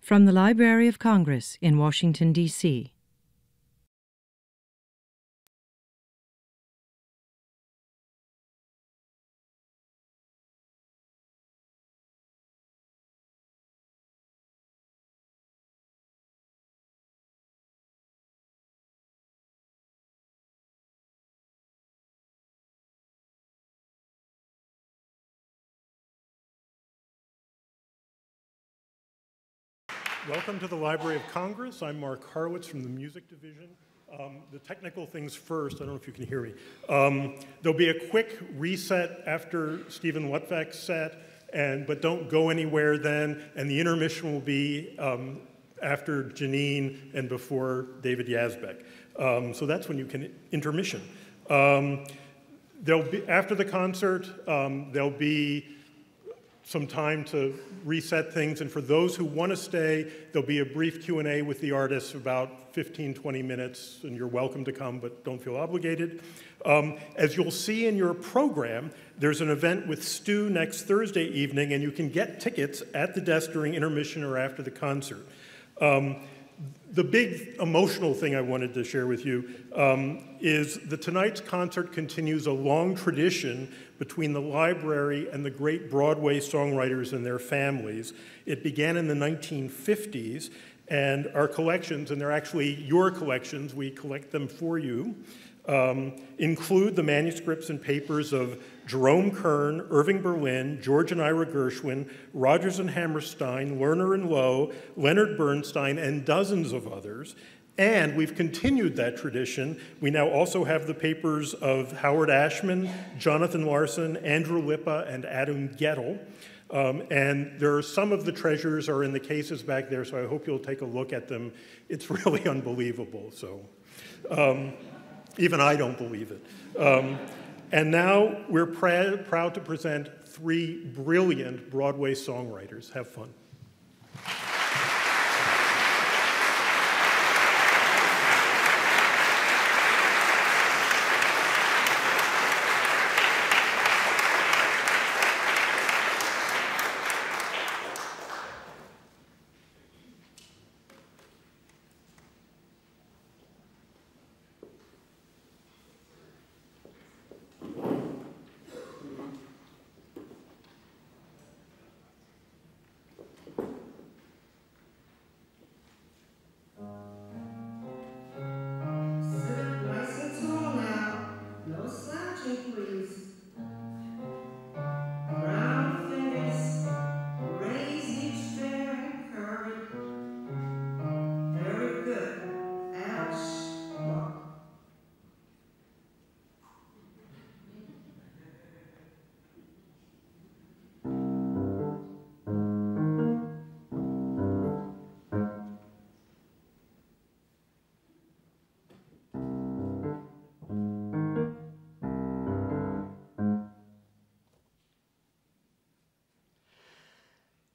From the Library of Congress in Washington, D.C. Welcome to the Library of Congress. I'm Mark Harwitz from the Music Division. The technical things first, I don't know if you can hear me. There'll be a quick reset after Steven Lutvak's set, but don't go anywhere then, and the intermission will be after Janine and before David Yazbek. So that's when you can intermission. There'll be, after the concert, there'll be some time to reset things, and for those who want to stay, there'll be a brief Q&A with the artists, about 15, 20 minutes, and you're welcome to come, but don't feel obligated. As you'll see in your program, there's an event with Stu next Thursday evening, and you can get tickets at the desk during intermission or after the concert. The big emotional thing I wanted to share with you is that tonight's concert continues a long tradition between the library and the great Broadway songwriters and their families. It began in the 1950s, and our collections, and they're actually your collections, we collect them for you, include the manuscripts and papers of Jerome Kern, Irving Berlin, George and Ira Gershwin, Rodgers and Hammerstein, Lerner and Lowe, Leonard Bernstein, and dozens of others. And we've continued that tradition. We now also have the papers of Howard Ashman, Jonathan Larson, Andrew Lippa, and Adam Gettle. And there are some of the treasures are in the cases back there, so I hope you'll take a look at them. It's really unbelievable. So even I don't believe it. And now we're proud to present three brilliant Broadway songwriters. Have fun.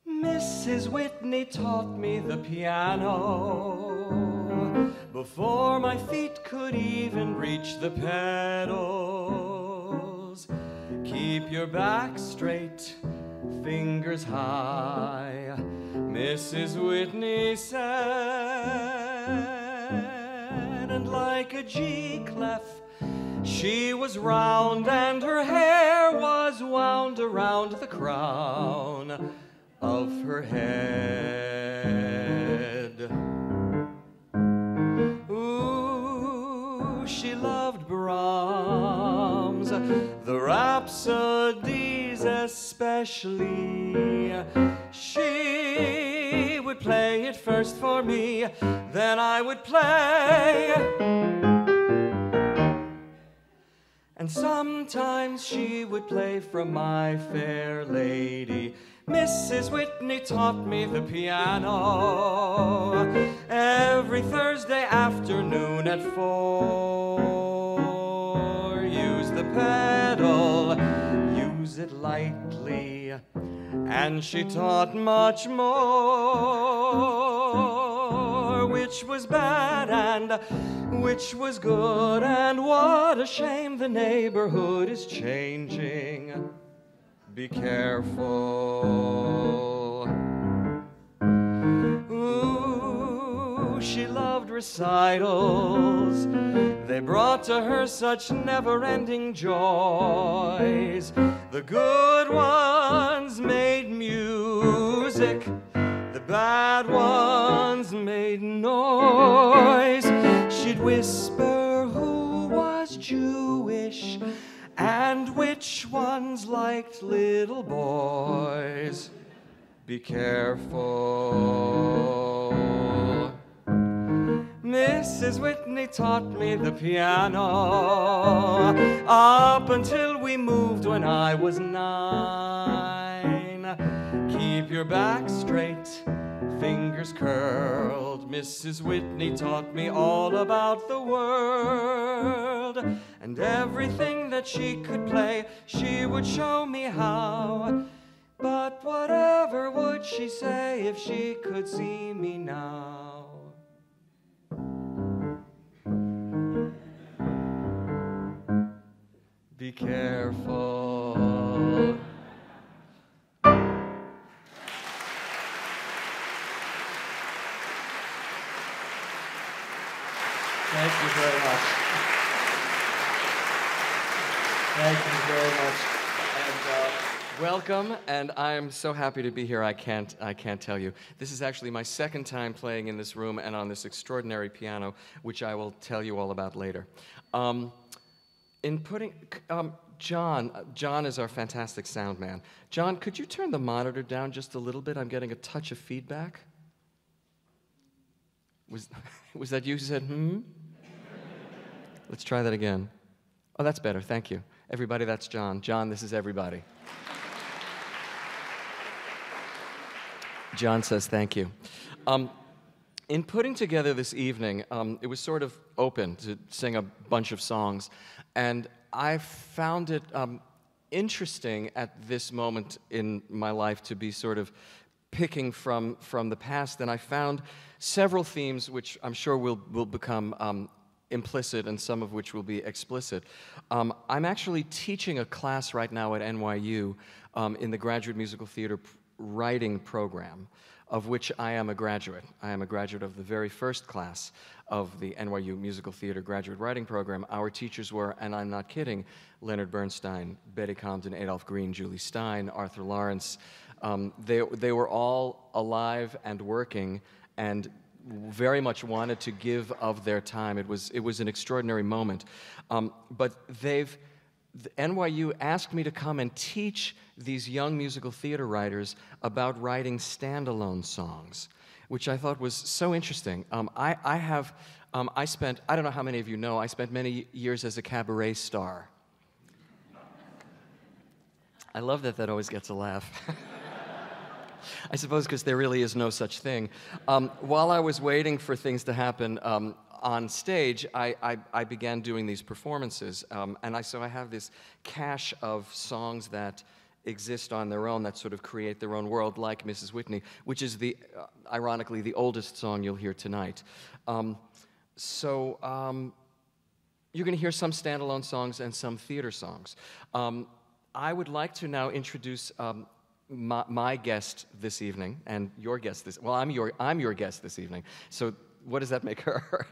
Mrs. Whitney taught me the piano before my feet could even reach the pedals. Keep your back straight, fingers high, Mrs. Whitney said, and like a G clef, she was round and her hair was wound around the crown of her head. Ooh, she loved Brahms, the Rhapsodies especially. She would play it first for me, then I would play. And sometimes she would play from My Fair Lady. Mrs. Whitney taught me the piano every Thursday afternoon at 4. Use the pedal, use it lightly, and she taught much more, which was bad and which was good, and what a shame the neighborhood is changing. Be careful. Ooh, recitals. They brought to her such never-ending joys. The good ones made music, the bad ones made noise. She'd whisper who was Jewish and which ones liked little boys. Be careful. Mrs. Whitney taught me the piano up until we moved when I was 9. Keep your back straight, fingers curled. Mrs. Whitney taught me all about the world, and everything that she could play, she would show me how. But whatever would she say if she could see me now? Be careful. Thank you very much. Thank you very much. And welcome, and I am so happy to be here. I can't tell you. This is actually my second time playing in this room and on this extraordinary piano, which I will tell you all about later. John is our fantastic sound man. John, could you turn the monitor down just a little bit? I'm getting a touch of feedback. Was that you who said, hmm? Let's try that again. Oh, that's better, thank you. Everybody, that's John. John, this is everybody. John says thank you. In putting together this evening, it was sort of open to sing a bunch of songs, and I found it interesting at this moment in my life to be sort of picking from the past, and I found several themes which I'm sure will become implicit and some of which will be explicit. I'm actually teaching a class right now at NYU in the Graduate Musical Theater Writing program, of which I am a graduate. I am a graduate of the very first class of the NYU Musical Theater Graduate Writing Program. Our teachers were, and I'm not kidding, Leonard Bernstein, Betty Comden, Adolph Green, Julie Stein, Arthur Lawrence. They were all alive and working and very much wanted to give of their time. It was an extraordinary moment. But NYU asked me to come and teach these young musical theater writers about writing standalone songs, which I thought was so interesting. I spent, I don't know how many of you know, I spent many years as a cabaret star. I love that always gets a laugh. I suppose because there really is no such thing. While I was waiting for things to happen on stage, I began doing these performances, so I have this cache of songs that exist on their own, that sort of create their own world, like Mrs. Whitney, which is ironically, the oldest song you'll hear tonight. You're going to hear some standalone songs and some theater songs. I would like to now introduce my guest this evening, and your guest this. Well, I'm your guest this evening. So what does that make her?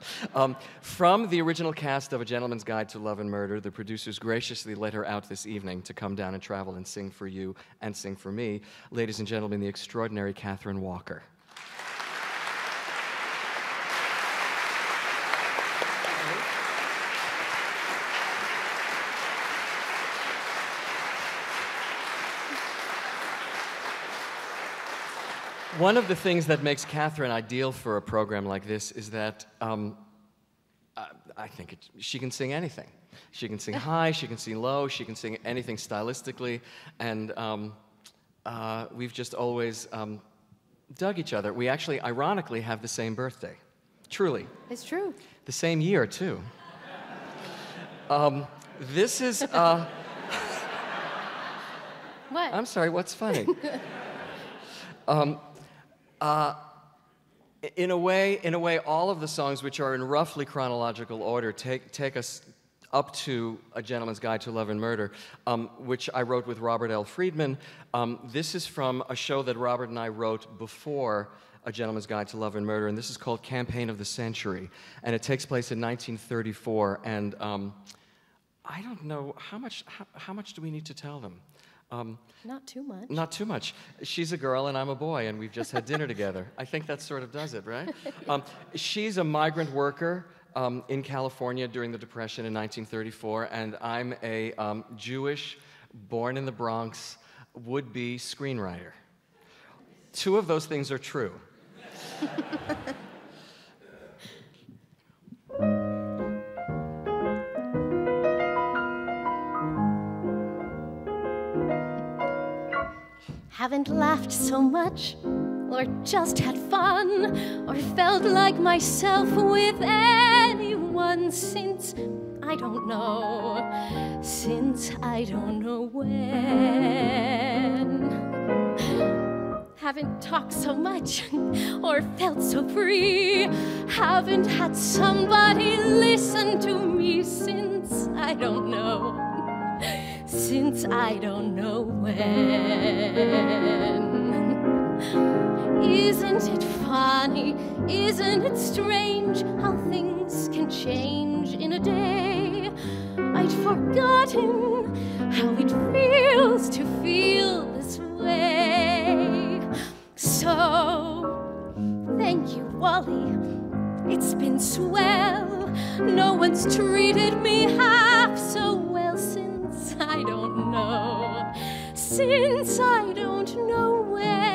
From the original cast of A Gentleman's Guide to Love and Murder, the producers graciously let her out this evening to come down and travel and sing for you and sing for me. Ladies and gentlemen, the extraordinary Catherine Walker. One of the things that makes Catherine ideal for a program like this is that I think she can sing anything. She can sing high, she can sing low, she can sing anything stylistically, and we've just always dug each other. We actually, ironically, have the same birthday. Truly. It's true. The same year, too. This is... What? I'm sorry, what's funny? In a way, all of the songs, which are in roughly chronological order, take us up to A Gentleman's Guide to Love and Murder, which I wrote with Robert L. Friedman. This is from a show that Robert and I wrote before A Gentleman's Guide to Love and Murder, and this is called Campaign of the Century, and it takes place in 1934, and I don't know, how much do we need to tell them? Not too much. Not too much. She's a girl and I'm a boy, and we've just had dinner together. I think that sort of does it, right? She's a migrant worker in California during the Depression in 1934, and I'm a Jewish, born in the Bronx, would-be screenwriter. Two of those things are true. Haven't laughed so much, or just had fun, or felt like myself with anyone since I don't know when. Haven't talked so much, or felt so free, haven't had somebody listen to me since I don't know when. Isn't it funny, isn't it strange how things can change in a day? I'd forgotten how it feels to feel this way. So, thank you, Wally, it's been swell. No one's treated me half so well since I don't know when.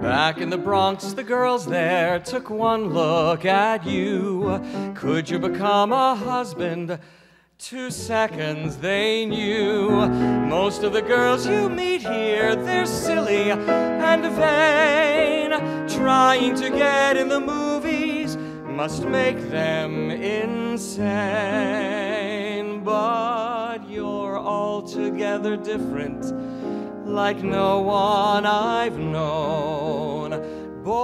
Back in the Bronx, the girls there took one look at you. Could you become a husband? 2 seconds they knew. Most of the girls you meet here, they're silly and vain. Trying to get in the movies must make them insane. But you're altogether different, like no one I've known. Boy,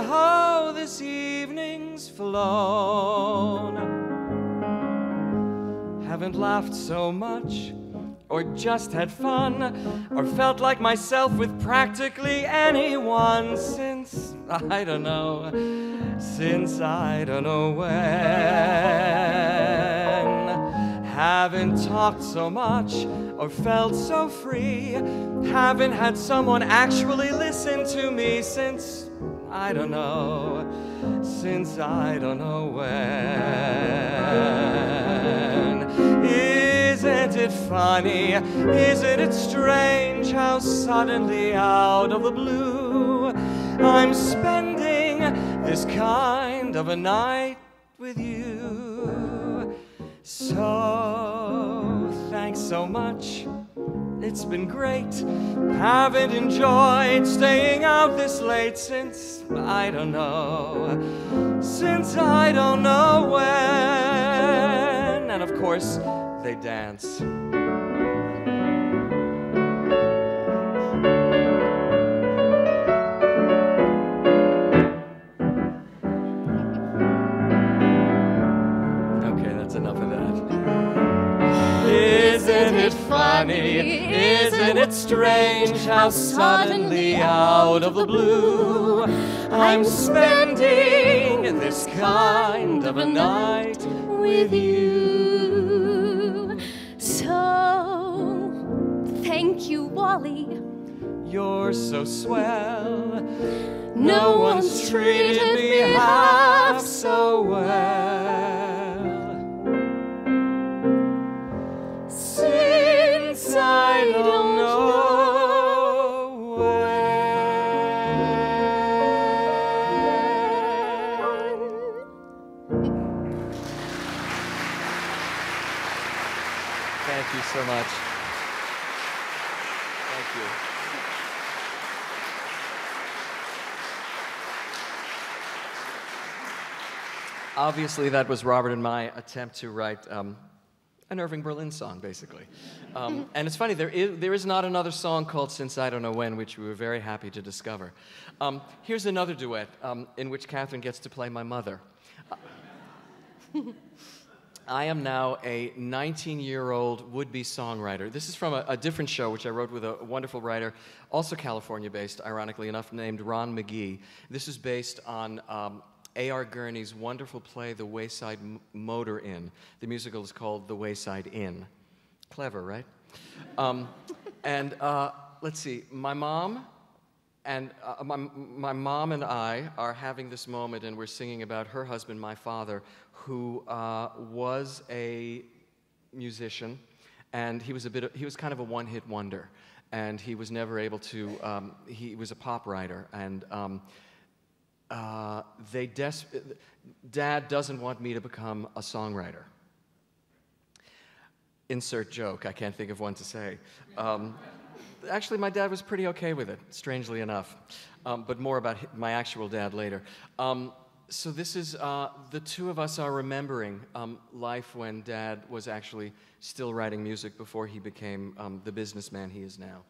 how this evening's flown. Haven't laughed so much, or just had fun, or felt like myself with practically anyone since I don't know when. Haven't talked so much, or felt so free, haven't had someone actually listen to me since I don't know when. Isn't it funny, isn't it strange how suddenly out of the blue I'm spending this kind of a night with you? So, thanks so much, it's been great. Haven't enjoyed staying out this late since I don't know when. And of course, they dance. Enough of that. Isn't it funny? Isn't it strange how suddenly out of the blue I'm spending this kind of a night with you? So, thank you, Wally. You're so swell. No one's treated me half so well. I don't know when. Thank you so much. Thank you. Obviously, that was Robert and my attempt to write an Irving Berlin song, basically. And it's funny, there is not another song called Since I Don't Know When, which we were very happy to discover. Here's another duet in which Catherine gets to play my mother. I am now a 19-year-old would-be songwriter. This is from a different show, which I wrote with a wonderful writer, also California-based, ironically enough, named Ron McGee. This is based on A.R. Gurney's wonderful play, The Wayside Motor Inn. The musical is called The Wayside Inn. Clever, right? Let's see, my mom and I are having this moment, and we're singing about her husband, my father, who was a musician, and he was kind of a one-hit wonder, and he was never able to. He was a pop writer, and Dad doesn't want me to become a songwriter. Insert joke. I can't think of one to say. Actually, my dad was pretty okay with it, strangely enough, but more about my actual dad later. So this is, the two of us are remembering life when Dad was actually still writing music before he became the businessman he is now.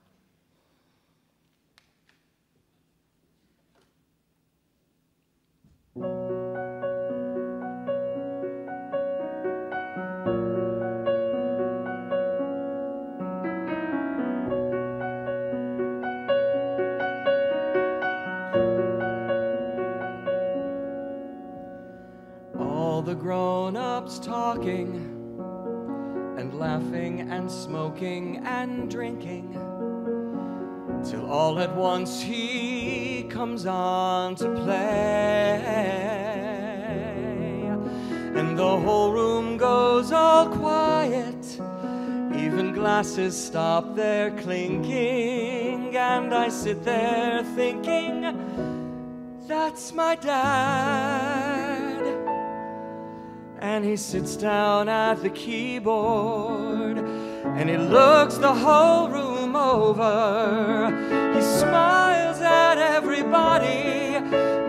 The grown-ups talking and laughing and smoking and drinking, till all at once he comes on to play, and the whole room goes all quiet, even glasses stop their clinking, and I sit there thinking, that's my dad. And he sits down at the keyboard, and he looks the whole room over. He smiles at everybody,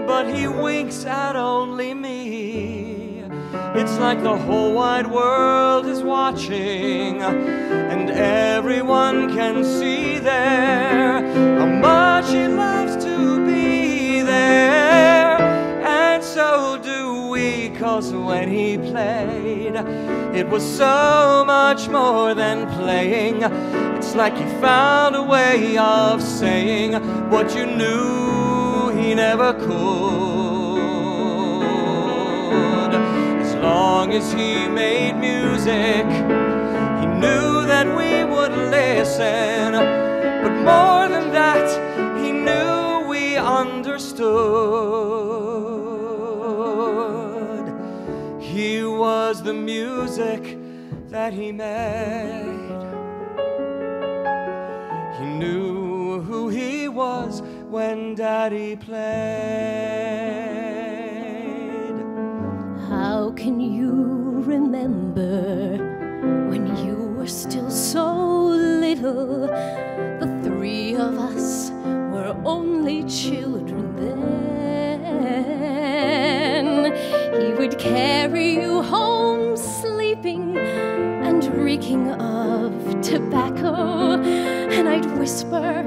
but he winks at only me. It's like the whole wide world is watching, and everyone can see there how much he loves to be there. And so do we, 'cause when he played, it was so much more than playing. It's like he found a way of saying what you knew he never could. As long as he made music, he knew that we would listen. But more than that, he knew we understood. He was the music that he made. He knew who he was when Daddy played. How can you remember when you were still so little? The three of us were only children then. He would carry you home sleeping and reeking of tobacco, and I'd whisper,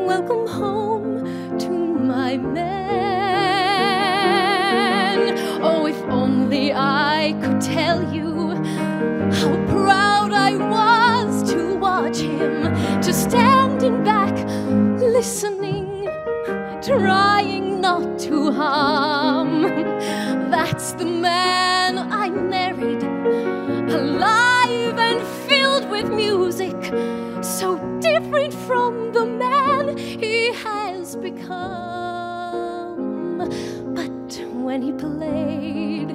welcome home to my man. Oh, if only I could tell you how proud I was to watch him, to standing back, listening, trying not to harm. That's the man I married, alive and filled with music, so different from the man he has become. But when he played,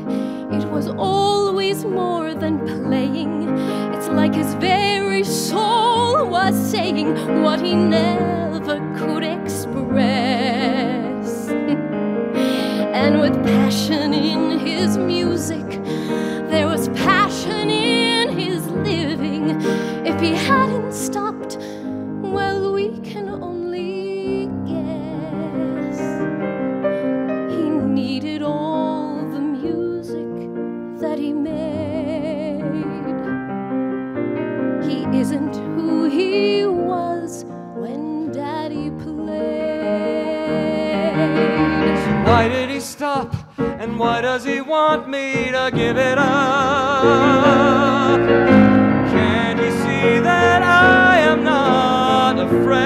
it was always more than playing. It's like his very soul was saying what he never could express. And with passion in his music, there was passion in his living. If he hadn't stopped, well, we can only guess. He needed all the music that he made. He isn't who he was when Daddy played. Why did he stop And why does he want me to give it up? Can't he see that I am not afraid?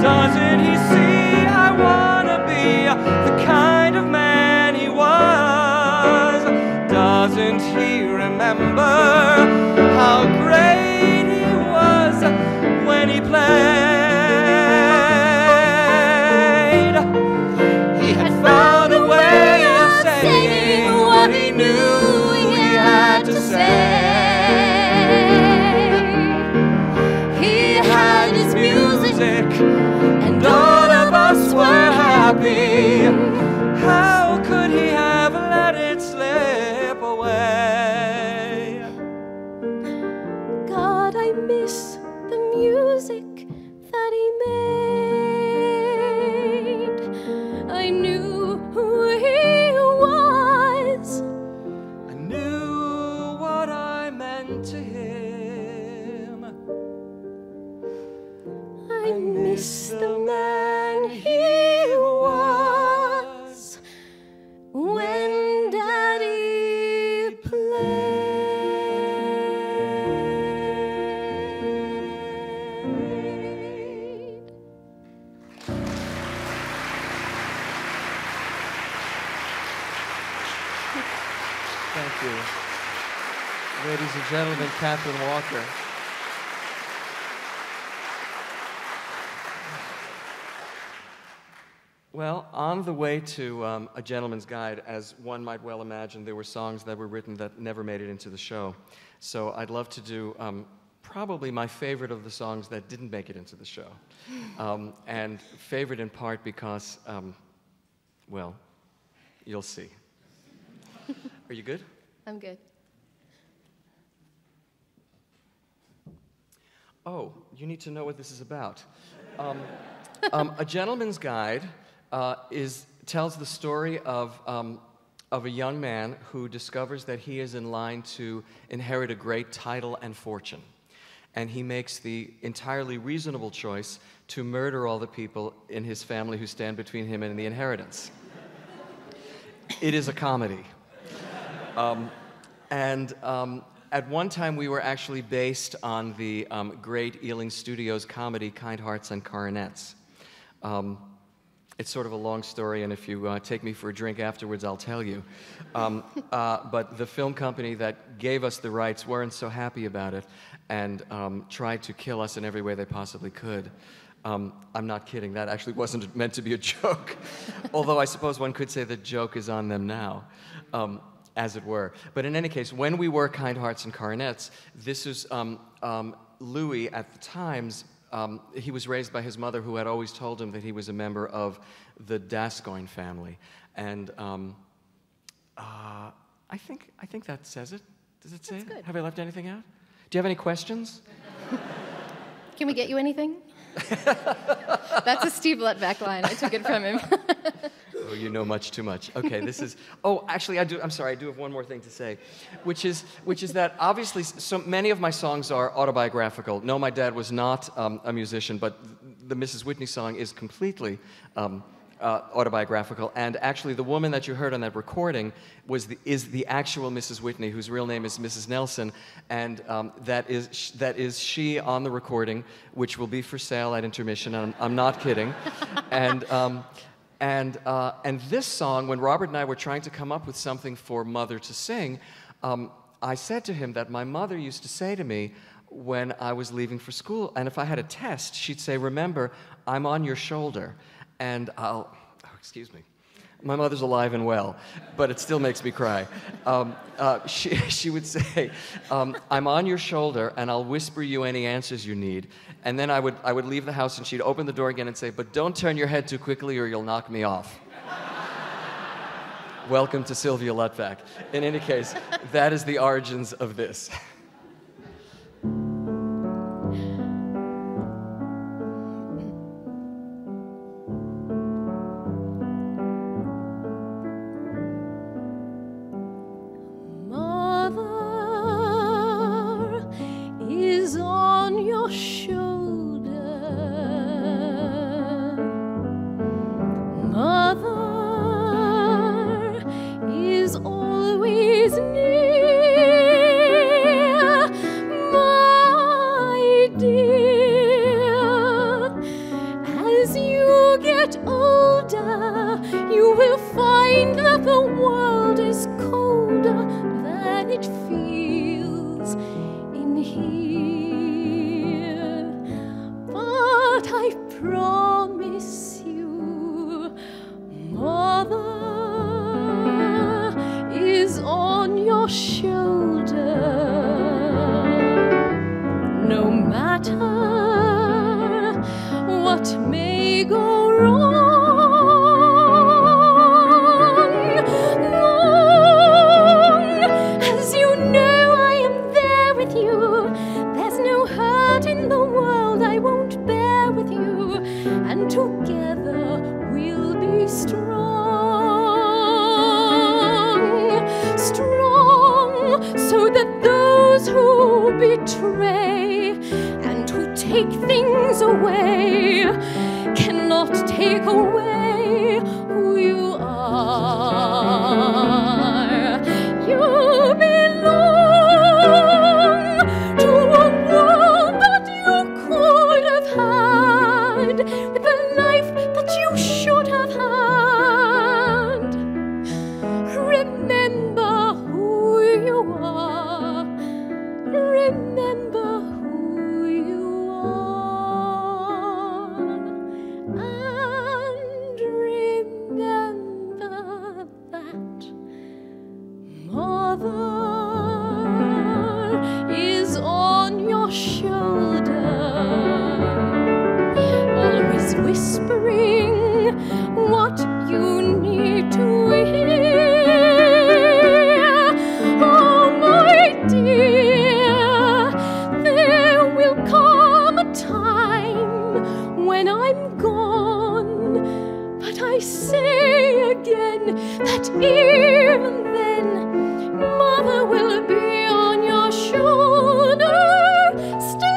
Doesn't he see I want to be the kind of man he was? Doesn't he remember how great he was when he played? He had found a way of saying what he knew he had to say. He had his music, and all of us were happy. How could he have let it slip away? God, I miss the music that he made. I knew who he was. I knew what I meant to him. I miss the man he was when Daddy played. Thank you. Ladies and gentlemen, Catherine Walker. Well, on the way to A Gentleman's Guide, as one might well imagine, there were songs that were written that never made it into the show. So I'd love to do probably my favorite of the songs that didn't make it into the show. And favorite in part because, well, you'll see. Are you good? I'm good. Oh, you need to know what this is about. A Gentleman's Guide tells the story of a young man who discovers that he is in line to inherit a great title and fortune. And he makes the entirely reasonable choice to murder all the people in his family who stand between him and the inheritance. It is a comedy. At one time, we were actually based on the great Ealing Studios comedy Kind Hearts and Coronets. It's sort of a long story, and if you take me for a drink afterwards, I'll tell you. But the film company that gave us the rights weren't so happy about it and tried to kill us in every way they possibly could. I'm not kidding. That actually wasn't meant to be a joke. Although I suppose one could say the joke is on them now. As it were. But in any case, when we were Kind Hearts and Coronets, this is Louis at the Times. He was raised by his mother, who had always told him that he was a member of the Gascoigne family. And I think that says it. Does it say it? Good. Have I left anything out? Do you have any questions? Can we get you anything? That's a Steve Lutvak line. I took it from him. Oh, you know much too much. Okay, this is. Oh, actually, I do. I'm sorry. I do have one more thing to say, which is that obviously, so many of my songs are autobiographical. No, my dad was not a musician, but the Mrs. Whitney song is completely autobiographical. And actually, the woman that you heard on that recording is the actual Mrs. Whitney, whose real name is Mrs. Nelson, and that is she on the recording, which will be for sale at intermission. And I'm not kidding, And this song, when Robert and I were trying to come up with something for Mother to sing, I said to him that my mother used to say to me when I was leaving for school, and if I had a test, she'd say, "Remember, I'm on your shoulder." And excuse me. My mother's alive and well, but it still makes me cry. She would say, "I'm on your shoulder, and I'll whisper you any answers you need." And then I would leave the house, and she'd open the door again and say, "But don't turn your head too quickly, or you'll knock me off." Welcome to Sylvia Lutvak. In any case, that is the origins of this. Mother it feels in here. But I promise you, Mother is on your shoulder. No matter what may go wrong, long as you know I am there with you. There's no hurt in the world I won't bear with you, and together we'll be strong, strong, so that those who betray and who take things away cannot take away who you are. You belong to a world that you could have had, with a life that you should have had. Remember who you are. Remember who you are. And remember that Mother is on your shoulder, always whispering what you need to hear. Oh, my dear, there will come a time when I'm gone, but I say again that even then, Mother will be on your shoulder, still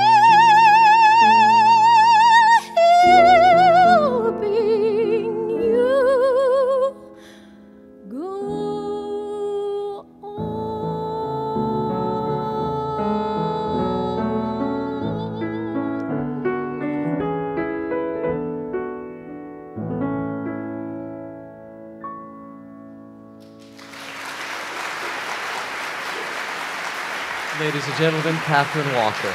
helping you go on. Ladies and gentlemen, Catherine Walker.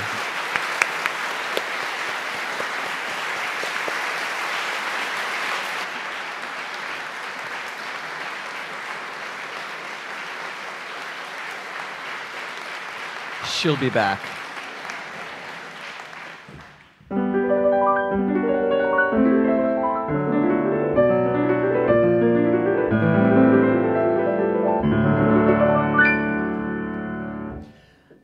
She'll be back.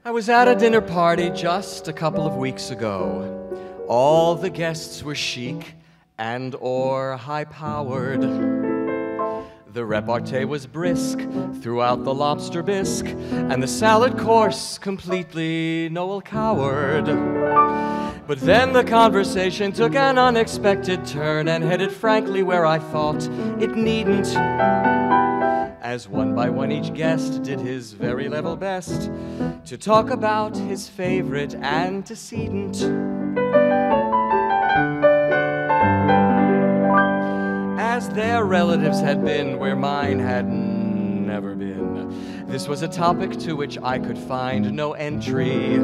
I was at a dinner party just a couple of weeks ago. All the guests were chic and/or high-powered. The repartee was brisk throughout the lobster bisque, and the salad course completely Noel Coward. But then the conversation took an unexpected turn and headed frankly where I thought it needn't, as one by one each guest did his very level best to talk about his favorite antecedent. As their relatives had been where mine had never been, this was a topic to which I could find no entry.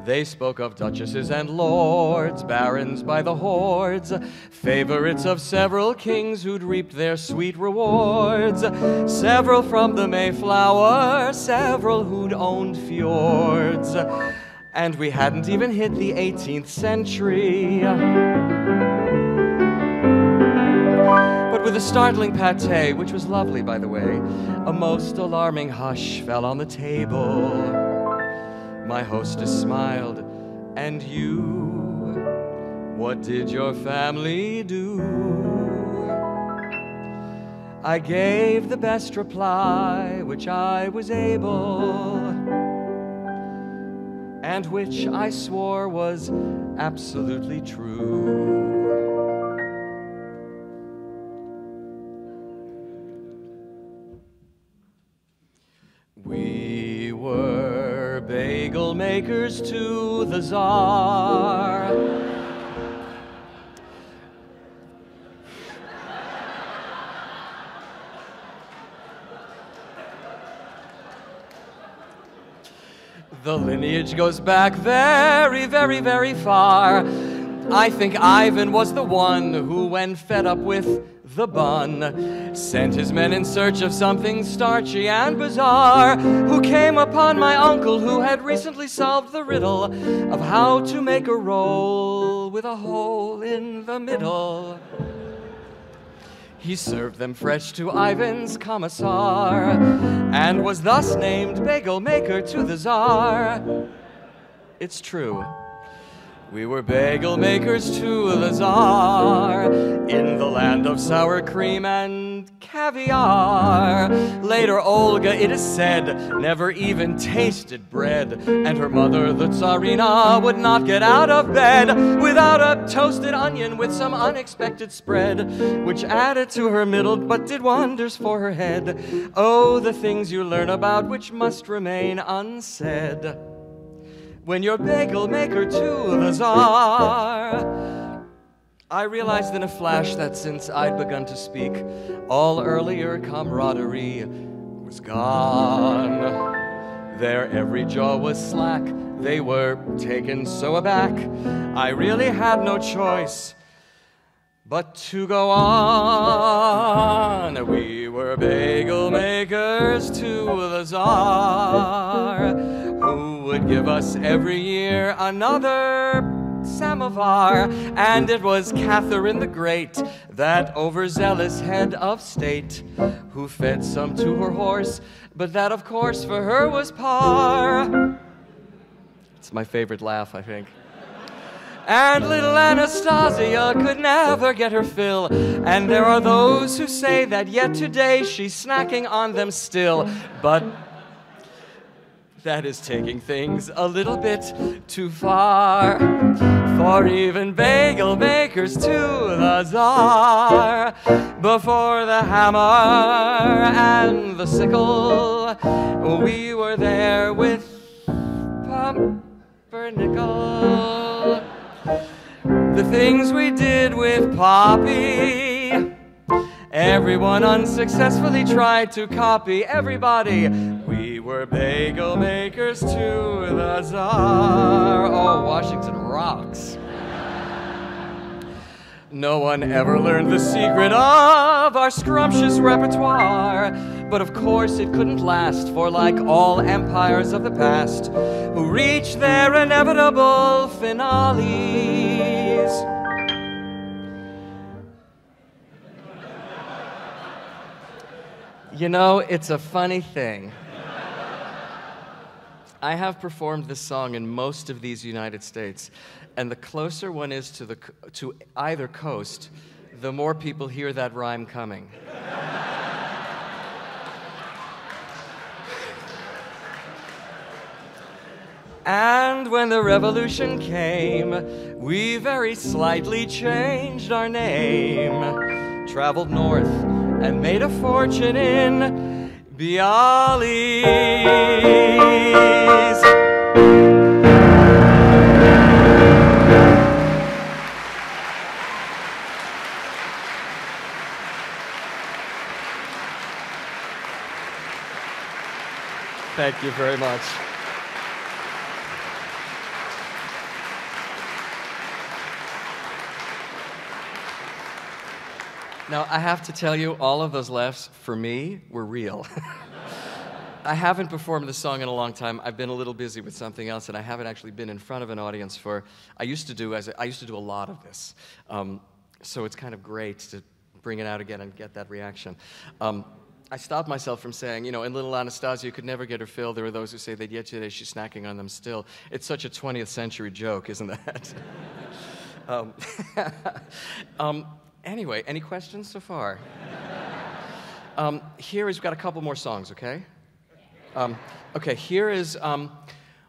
They spoke of duchesses and lords, barons by the hordes, favorites of several kings who'd reaped their sweet rewards, several from the Mayflower, several who'd owned fjords, and we hadn't even hit the 18th century. But with a startling pate, which was lovely by the way, a most alarming hush fell on the table. My hostess smiled, and you, what did your family do? I gave the best reply which I was able, and which I swore was absolutely true. We were Bagelmakers to the Tsar. The lineage goes back very, very, very far. I think Ivan was the one who, when fed up with the bun, sent his men in search of something starchy and bizarre, who came upon my uncle who had recently solved the riddle of how to make a roll with a hole in the middle. He served them fresh to Ivan's commissar, and was thus named Bagel Maker to the Tsar. It's true. We were bagel makers to the Tsar, in the land of sour cream and caviar. Later, Olga, it is said, never even tasted bread, and her mother, the Tsarina, would not get out of bed without a toasted onion with some unexpected spread, which added to her middle but did wonders for her head. Oh, the things you learn about which must remain unsaid when you're bagel maker to the Tsar. I realized in a flash that since I'd begun to speak, all earlier camaraderie was gone. Their every jaw was slack, they were taken so aback, I really had no choice but to go on. We were bagel makers to the Tsar, who would give us every year another samovar. And it was Catherine the Great, that overzealous head of state, who fed some to her horse, but that of course for her was par. It's my favorite laugh, I think. And little Anastasia could never get her fill, and there are those who say that yet today she's snacking on them still. But that is taking things a little bit too far, for even bagel makers to the Tsar, before the hammer and the sickle, we were there with pumpernickel. The things we did with Poppy, everyone unsuccessfully tried to copy. Everybody, we were bagel makers to the Tsar. Oh, Washington rocks. No one ever learned the secret of our scrumptious repertoire, but of course it couldn't last, for like all empires of the past, who reach their inevitable finales, you know, it's a funny thing. I have performed this song in most of these United States, and the closer one is to either coast, the more people hear that rhyme coming. And when the revolution came, we very slightly changed our name, traveled north and made a fortune in Bialys. Thank you very much. Now, I have to tell you, all of those laughs, for me, were real. I haven't performed this song in a long time. I've been a little busy with something else, and I haven't actually been in front of an audience for, I used to do a lot of this. So it's kind of great to bring it out again and get that reaction. I stopped myself from saying, you know, in little Anastasia, you could never get her fill. There are those who say that yet today she's snacking on them still. It's such a 20th century joke, isn't that? Anyway, any questions so far? Here is, we've got a couple more songs, okay? Okay, here is,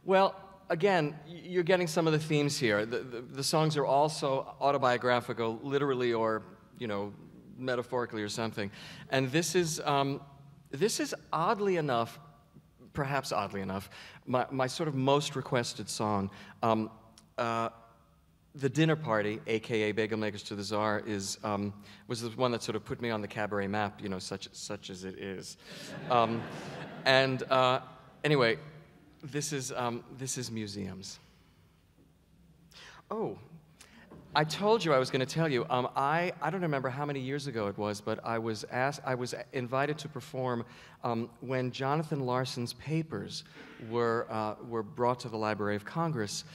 well, again, you're getting some of the themes here. The songs are also autobiographical, literally or, you know, metaphorically or something. And this is oddly enough, perhaps oddly enough, my sort of most requested song. The Dinner Party, a.k.a. Bagelmakers to the Tsar, was the one that sort of put me on the cabaret map, you know, such as it is. Anyway, this is museums. Oh, I told you I was going to tell you. I don't remember how many years ago it was, but I was invited to perform when Jonathan Larson's papers were brought to the Library of Congress.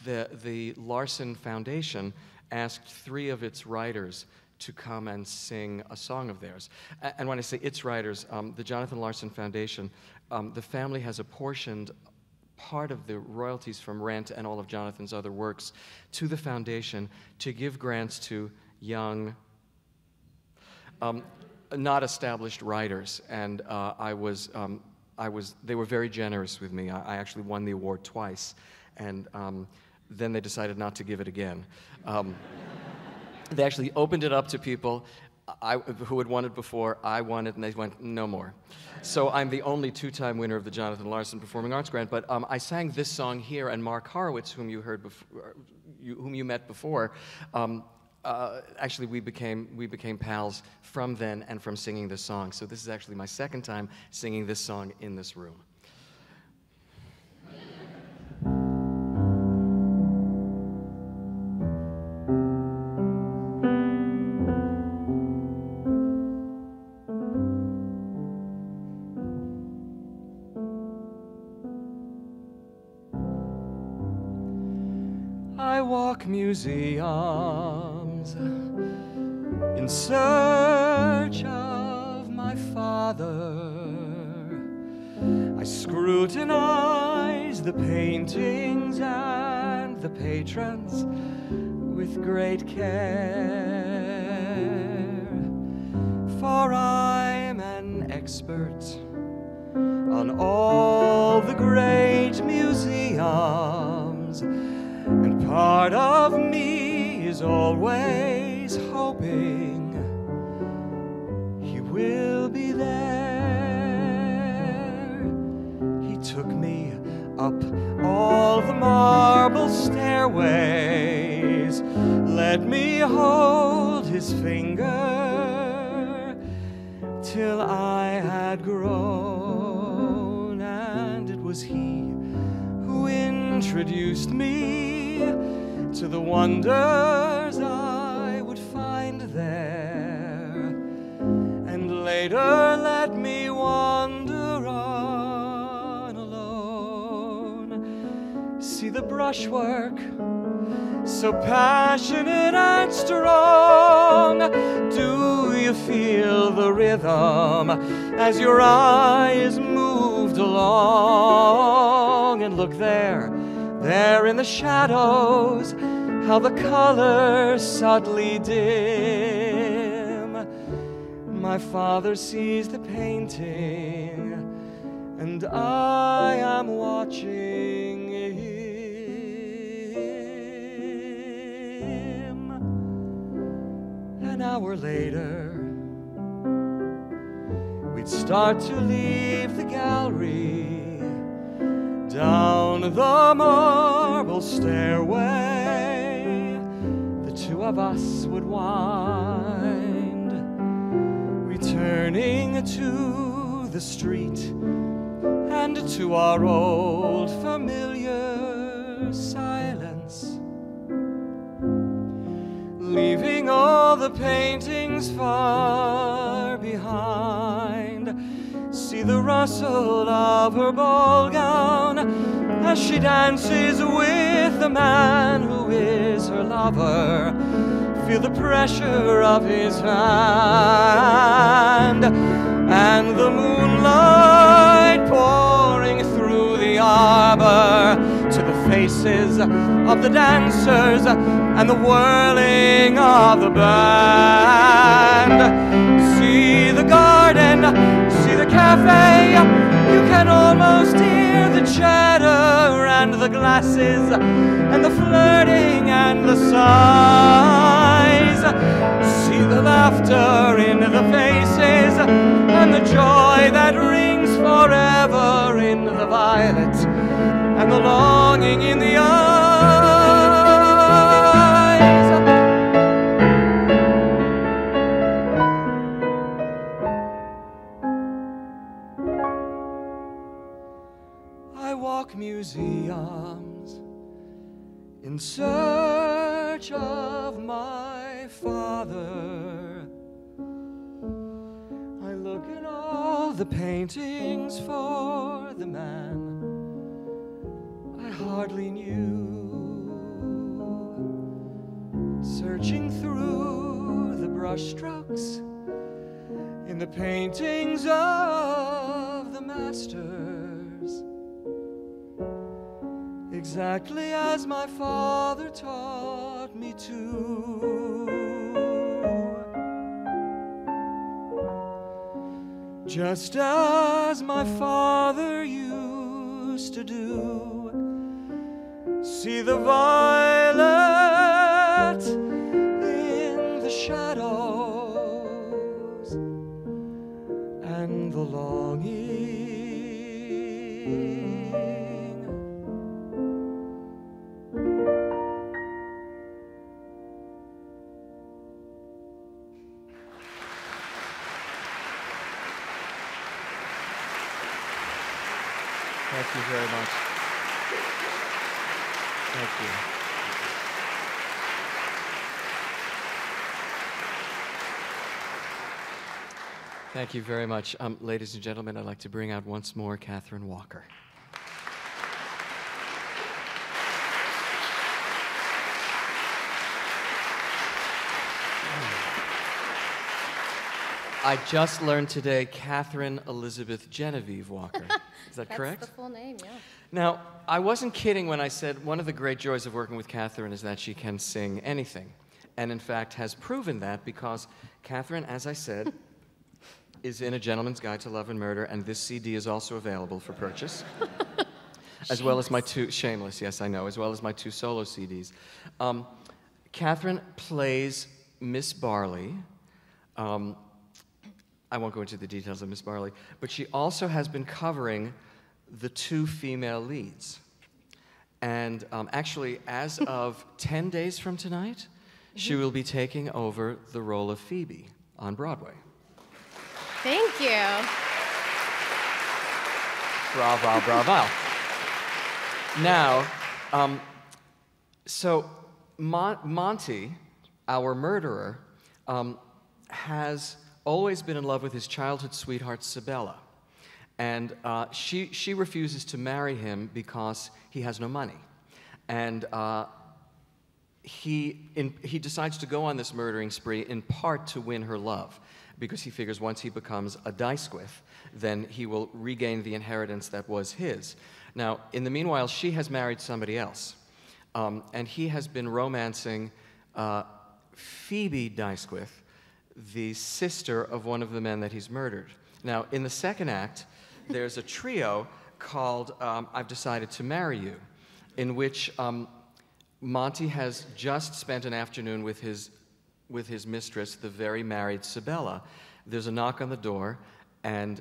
The Larson Foundation asked 3 of its writers to come and sing a song of theirs. And when I say its writers, the Jonathan Larson Foundation, the family has apportioned part of the royalties from Rent and all of Jonathan's other works to the foundation to give grants to young, not established writers. And they were very generous with me. I actually won the award twice, and then they decided not to give it again. They actually opened it up to people who had won it before. I won it, and they went, no more. So I'm the only 2-time winner of the Jonathan Larson Performing Arts Grant, but I sang this song here, and Mark Horowitz, whom you heard before, whom you met before, actually we became pals from then and from singing this song. So this is actually my 2nd time singing this song in this room. I walk museums in search of my father. I scrutinize the paintings and the patrons with great care, for I'm an expert on all the great museums. And part of me is always hoping he will be there. He took me up all the marble stairways, let me hold his finger till I had grown, and it was he who introduced me to the wonders I would find there, and later let me wander on alone, see the brushwork so passionate and strong. Do you feel the rhythm as your eyes moved along? And look there in the shadows, how the colors subtly dim. My father sees the painting, and I am watching him. An hour later, we'd start to leave the gallery. Down the marble stairway, the 2 of us would wind, returning to the street and to our old familiar silence, leaving all the paintings far behind. See the rustle of her ball gown as she dances with the man who is her lover. Feel the pressure of his hand, and the moonlight pouring through the arbor to the faces of the dancers and the whirling of the band. See the garden, see the cafe, you can almost hear the chatter and the glasses and the flirting and the sighs. See the laughter in the faces and the joy that rings forever in the violet and the longing in the eyes. I In search of my father, I look in all the paintings for the man I hardly knew. Searching through the brushstrokes in the paintings of the masters, exactly as my father taught me to. Just as my father used to do. See the violet in the shadows and the longing. Thank you very much. Thank you. Thank you very much. Ladies and gentlemen, I'd like to bring out once more Catherine Walker. I just learned today Catherine Elizabeth Genevieve Walker. Is that correct? That's the full name, yeah. Now, I wasn't kidding when I said one of the great joys of working with Catherine is that she can sing anything. And in fact has proven that because Catherine, as I said, is in A Gentleman's Guide to Love and Murder, and this CD is also available for purchase. As well as my two, shameless, yes, I know, as well as my two solo CDs. Catherine plays Miss Barley. I won't go into the details of Miss Barley, but she also has been covering the two female leads. And actually, as of 10 days from tonight, she will be taking over the role of Phoebe on Broadway. Thank you. Bravo, bravo. Now, so Monty, our murderer, has always been in love with his childhood sweetheart, Sibella. And she refuses to marry him because he has no money. And he decides to go on this murdering spree in part to win her love, because he figures once he becomes a Dysquith, then he will regain the inheritance that was his. Now, in the meanwhile, she has married somebody else. And he has been romancing Phoebe Dysquith, the sister of one of the men that he's murdered. Now, in the second act, there's a trio called I've Decided to Marry You, in which Monty has just spent an afternoon with his mistress, the very married Sibella. There's a knock on the door, and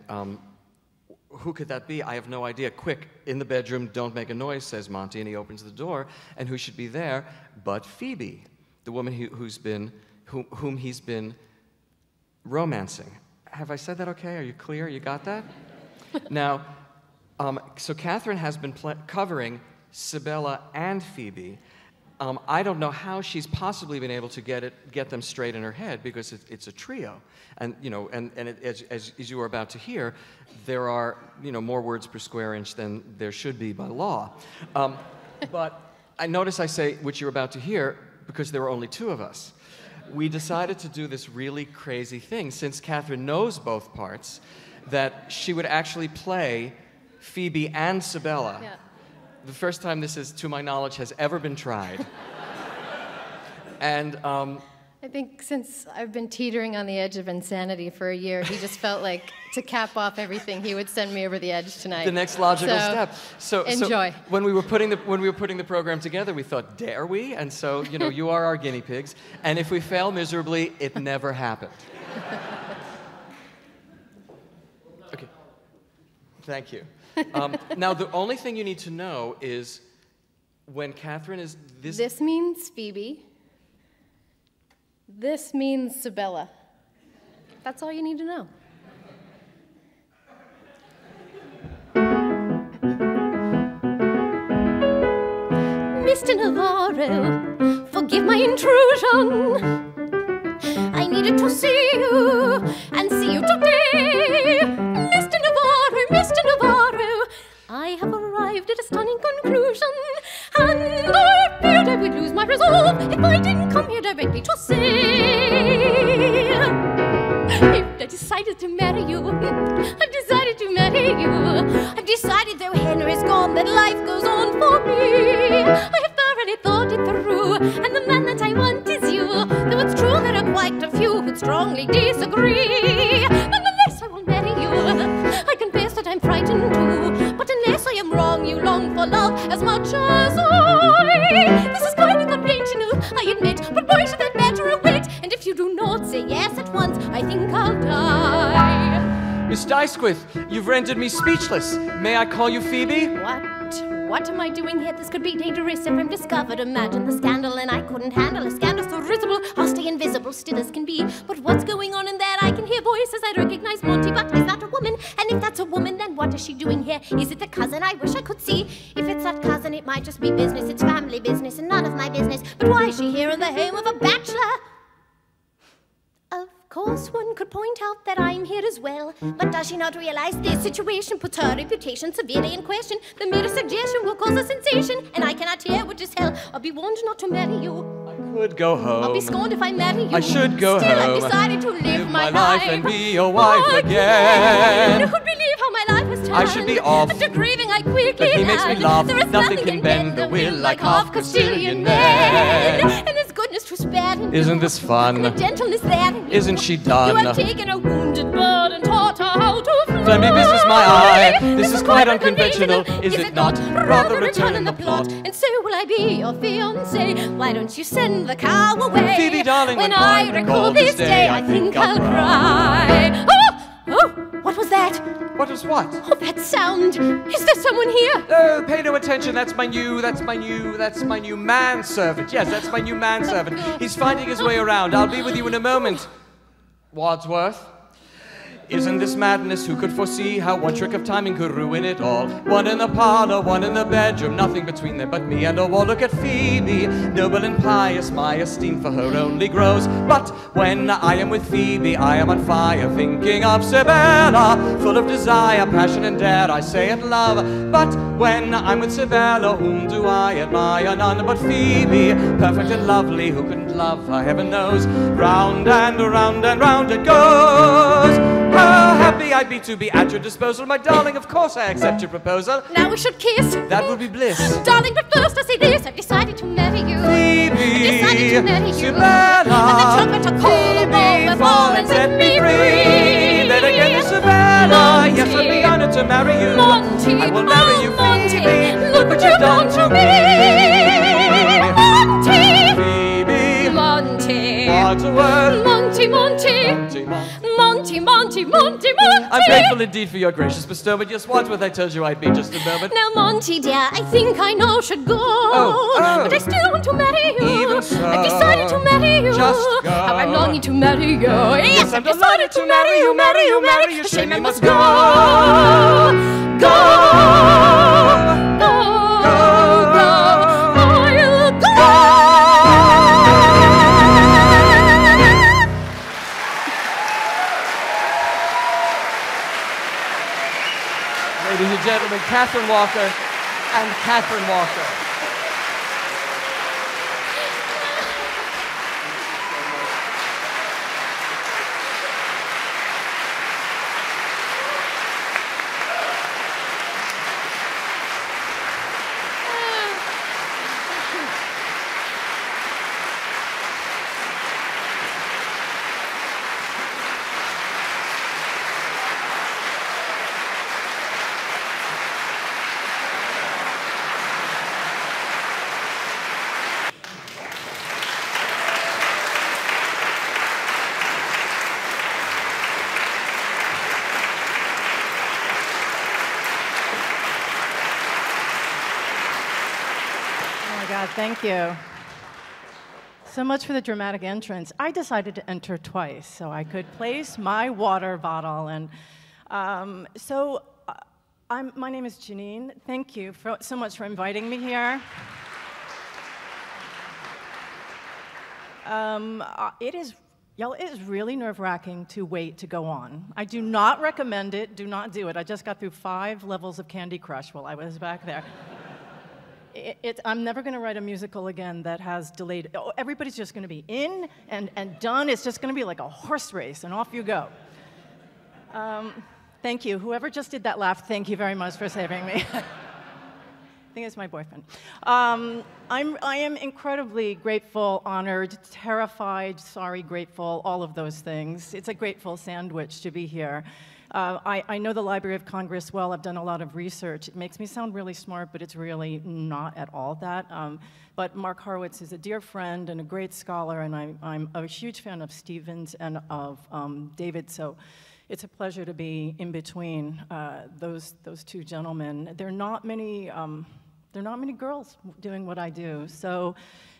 who could that be? I have no idea. Quick, in the bedroom, don't make a noise, says Monty, and he opens the door, and who should be there but Phoebe, the woman whom he's been romancing. Have I said that okay? Are you clear? You got that? Now, so Catherine has been covering Sibella and Phoebe. I don't know how she's possibly been able to get them straight in her head, because it's a trio, and as you were about to hear, there are more words per square inch than there should be by law. But I notice I say which you're about to hear because there were only two of us. We decided to do this really crazy thing, since Catherine knows both parts, that she would actually play Phoebe and Sibella. Yeah. The first time this is, to my knowledge, has ever been tried. And I think since I've been teetering on the edge of insanity for a year, he just felt like, to cap off everything, he would send me over the edge tonight. The next logical step. So enjoy. So when we were putting the program together, we thought, dare we? And so you are our guinea pigs. And if we fail miserably, it never happened. Okay. Thank you. Now, the only thing you need to know is when Catherine is this. This means Phoebe. This means Sibella. That's all you need to know. Mr. Navarro, forgive my intrusion. I needed to see you and see you today. Mr. Navarro, I have arrived at a stunning conclusion, and I feared I would lose my resolve if I didn't come here directly to say. I've decided to marry you. I've decided to marry you. I've decided, though Henry's gone, that life goes on for me. I have thoroughly thought it through, and the man that I want is you. Though it's true there are quite a few who strongly disagree. Nonetheless, I will marry you. I confess that I'm frightened too, but unless I am wrong, you long for love as much as I. This is kind of conventional, I admit, but why should that matter a whit? And if you do not say yes at once, I think I'll die. Miss Dysquith, you've rendered me speechless. May I call you Phoebe? What am I doing here? This could be dangerous if I'm discovered. Imagine the scandal, and I couldn't handle a scandal so risible. I'll stay invisible, still as can be. But what's going on in there? I can hear voices, I recognize Monty, but is that a woman? And if that's a woman, then what is she doing here? Is it the cousin? I wish I could see. If it's that cousin, it might just be business. It's family business and none of my business. But why is she here in the home of a bachelor? Of course, one could point out that I'm here as well. But does she not realize this situation puts her reputation severely in question? The mere suggestion will cause a sensation, and I cannot hear what is hell. I'll be warned not to marry you. I could go home. I'll be scorned if I marry you. I should go Still, home. I've decided to live my life life and be your wife again. Who'd believe how my life has turned? I should be off. After grieving, I quickly But he makes me learned laugh. there is Nothing can bend the will like half Castilian men. And there's goodness to spare him. Isn't this fun? And gentleness there in you. Isn't she done? You have taken a wounded bird and taught her how to fly. Let me business my eye. This is quite unconventional, is it not? Rather a turn in the plot. And so will I be your fiancé. Why don't you send the cow away? Phoebe, darling, when I recall this day, I think I'll cry. Oh, what was that? What was what? Oh, that sound. Is there someone here? Oh, pay no attention. That's my new manservant. Yes, that's my new manservant. He's finding his way around. I'll be with you in a moment. Wadsworth? Isn't this madness? Who could foresee how one trick of timing could ruin it all? One in the parlor, one in the bedroom, nothing between them but me and a wall. Look at Phoebe, noble and pious, my esteem for her only grows. But when I am with Phoebe, I am on fire, thinking of Sibella, full of desire, passion and dare, I say it love. But when I'm with Sibella, whom do I admire? None but Phoebe, perfect and lovely, who couldn't love her, heaven knows. Round and round and round it goes. How happy I'd be to be at your disposal, my darling. Of course I accept your proposal. Now we should kiss. That would be bliss. Darling, but first I say this. I've decided to marry you. Phoebe, I've decided to marry you. Sibella, And the trumpet to call the ball will fall and set me free. Then again, Isabella, yes, I'd be honored to marry you. Monty, I will marry you, Monty, Phoebe. look what you've done to me. Monty, Phoebe, Monty, Wadsworth, Monty, Monty, Monty, Monty, Monty, Monty. I'm grateful indeed for your gracious bestowment. Yes, Wadsworth, I told you I'd be just a moment. Now, Monty, dear, I think I know should go. Oh. But I still want to marry you. Even so. I've decided to marry you. Just go. How I'm longing to marry you. Yes, I'm I've decided to marry you, marry you, marry you. Shame I you must must go. Go. Go. Go. I'll go. Ladies and gentlemen, Catherine Walker and Catherine Walker. Thank you. So much for the dramatic entrance. I decided to enter twice so I could place my water bottle. And my name is Janine. Thank you so much for inviting me here. It is really nerve-wracking to wait to go on. I do not recommend it. Do not do it. I just got through 5 levels of Candy Crush while I was back there. I'm never going to write a musical again that has delayed. Oh, everybody's just going to be in and done. It's just going to be like a horse race, and off you go. Thank you. Whoever just did that laugh, thank you very much for saving me. I think it's my boyfriend. I am incredibly grateful, honored, terrified, sorry, grateful, all of those things. It's a grateful sandwich to be here. I know the Library of Congress well. I've done a lot of research. It makes me sound really smart, but it's really not at all that. But Mark Horowitz is a dear friend and a great scholar, and I'm a huge fan of Steven's and of David, so it's a pleasure to be in between those two gentlemen. There are not many girls doing what I do, so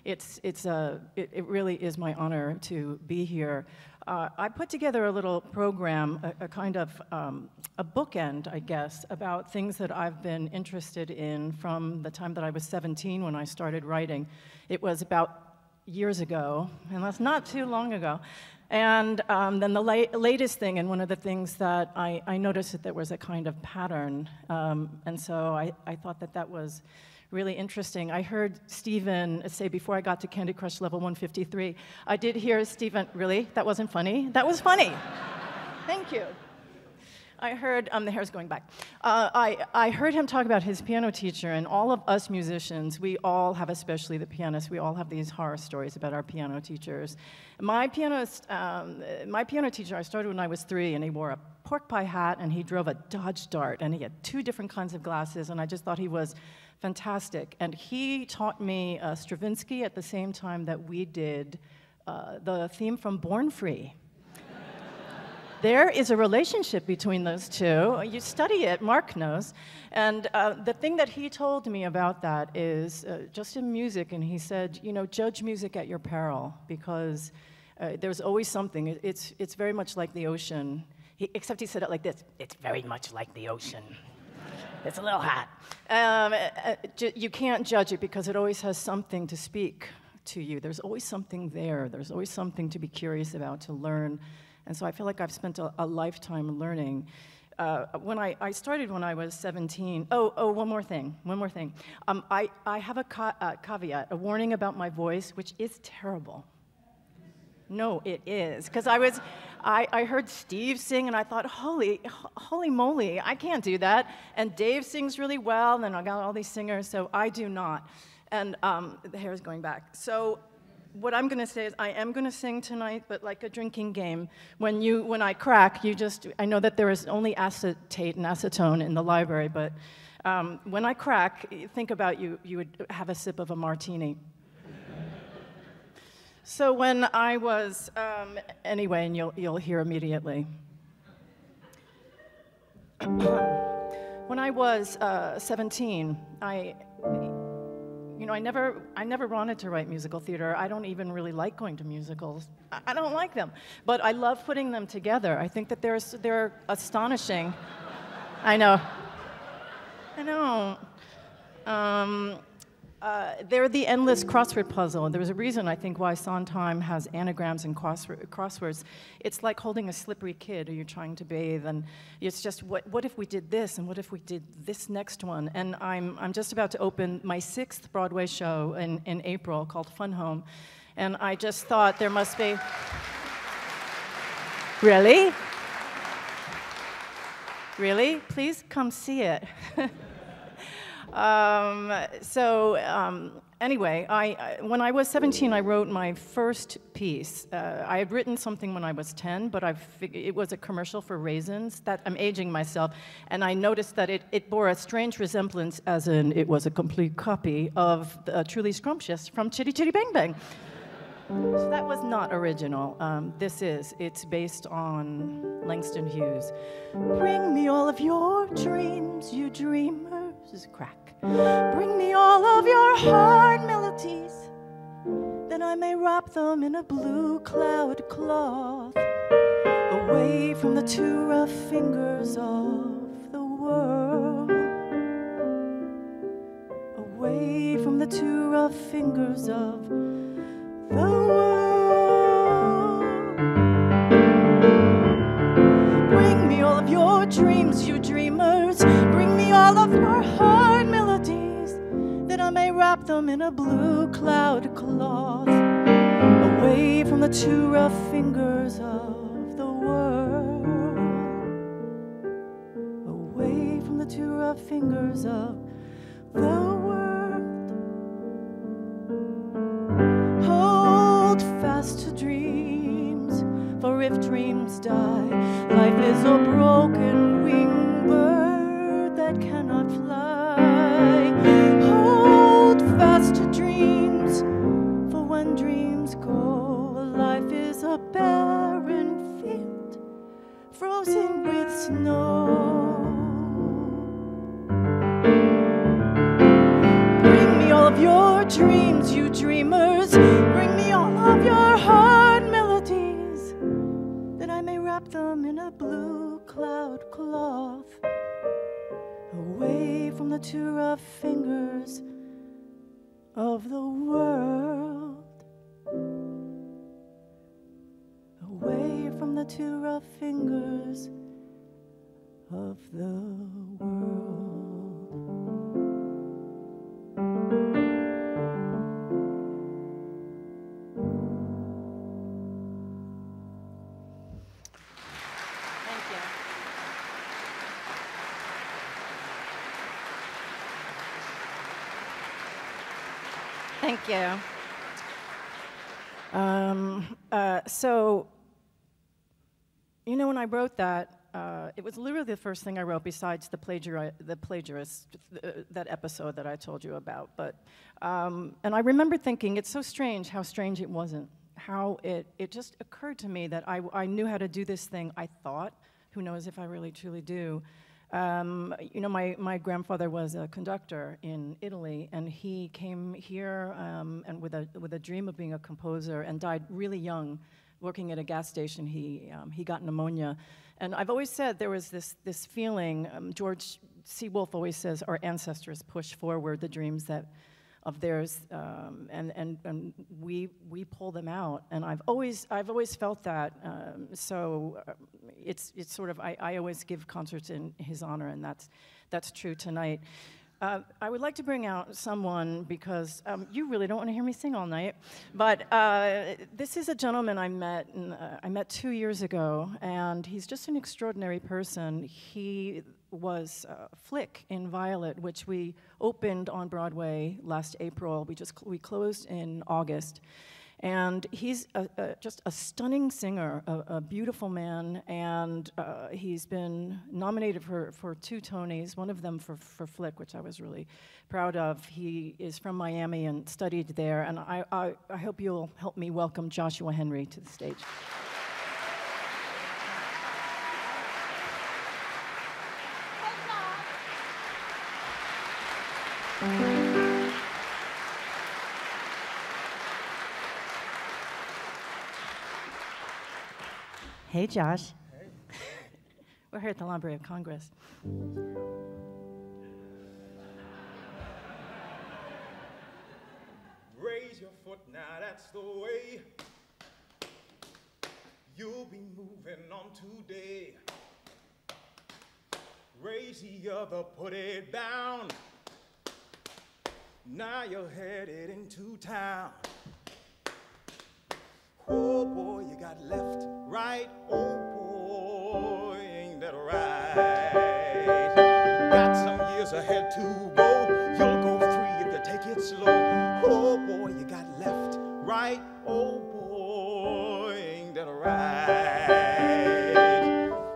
it really is my honor to be here. I put together a little program, a kind of a bookend, I guess, about things that I've been interested in from the time that I was 17 when I started writing. It was about years ago, and that's not too long ago. And then the latest thing, and one of the things that I noticed that there was a kind of pattern, and so I thought that was really interesting. I heard Steven say before I got to Candy Crush level 153, I did hear Steven, really? That wasn't funny? That was funny. Thank you. I heard, the hair's going back. I heard him talk about his piano teacher, and all of us musicians, we all have, especially the pianists, we all have these horror stories about our piano teachers. My piano teacher, I started when I was 3, and he wore a pork pie hat, and he drove a Dodge Dart, and he had 2 different kinds of glasses, and I just thought he was fantastic. And he taught me Stravinsky at the same time that we did the theme from Born Free. There is a relationship between those two. You study it, Mark knows. And the thing that he told me about that is just in music, and he said, you know, judge music at your peril, because there's always something. It's very much like the ocean, except he said it like this: it's very much like the ocean. It's a little hot. You can't judge it because it always has something to speak to you. There's always something there. There's always something to be curious about, to learn. And so I feel like I've spent a lifetime learning. When I started when I was 17. One more thing. I have a caveat, a warning about my voice, which is terrible. No, it is, because I heard Steve sing, and I thought, holy moly, I can't do that. And Dave sings really well, and then I got all these singers, so I do not. And the hair is going back. So what I'm going to say is I am going to sing tonight, but like a drinking game. When I crack, I know that there is only acetate and acetone in the library, but when I crack, think about you would have a sip of a martini. So when I was, anyway, and you'll hear immediately. When I was 17, I never wanted to write musical theater. I don't even really like going to musicals. I don't like them, but I love putting them together. I think that they're astonishing. I know. They're the endless crossword puzzle, and there's a reason, I think, why Sondheim has anagrams and crosswords. It's like holding a slippery kid who you're trying to bathe, and it's just, what if we did this, and what if we did this next one? And I'm just about to open my 6th Broadway show in April called Fun Home, and I just thought there must be... Really? Really? Please come see it. Anyway, when I was 17, I wrote my first piece. I had written something when I was 10, but it was a commercial for raisins. That I'm aging myself, and I noticed that it bore a strange resemblance, as in it was a complete copy of Truly Scrumptious from Chitty Chitty Bang Bang. So that was not original. It's based on Langston Hughes. Bring me all of your dreams, you dreamers, crack. Bring me all of your hard melodies, then I may wrap them in a blue cloud cloth, away from the too rough fingers of the world, away from the too rough fingers of the world. them in a blue cloud cloth, away from the two rough fingers of the world, away from the two rough fingers of the world. Hold fast to dreams, for if dreams die, life is a broken winged bird that cannot fly. Hold fast to dreams, for when dreams go, life is a barren field frozen with snow. Bring me all of your dreams, you dreamers. Bring me all of your hard melodies, that I may wrap them in a blue cloud cloth, away from the two rough fingers of the world, away from the two rough fingers of the world. Thank you. So, you know, when I wrote that, it was literally the first thing I wrote besides the plagiarist, that episode that I told you about. But, and I remember thinking, it's so strange how strange it wasn't. How it just occurred to me that I knew how to do this thing, I thought. Who knows if I really truly do. You know, my grandfather was a conductor in Italy, and he came here and with a dream of being a composer, and died really young, working at a gas station. He got pneumonia, and I've always said there was this feeling. George C. Wolfe always says our ancestors push forward the dreams of theirs, and we pull them out, and I've always felt that. So it's sort of I always give concerts in his honor, and that's true tonight. I would like to bring out someone, because you really don't want to hear me sing all night, but this is a gentleman I met 2 years ago, and he's just an extraordinary person. He was Flick in Violet, which we opened on Broadway last April. We closed in August. And he's just a stunning singer, a beautiful man, and he's been nominated for 2 Tonys, one of them for Flick, which I was really proud of. He is from Miami and studied there, and I hope you'll help me welcome Joshua Henry to the stage. Hey, Josh. Hey. We're here at the Library of Congress. Raise your foot now, that's the way you'll be moving on today. Raise the other, put it down. Now you're headed into town. Oh boy, you got left, right, oh boy, ain't that right? Got some years ahead to go, you'll go free if you take it slow. Oh boy, you got left, right, oh boy, ain't that right?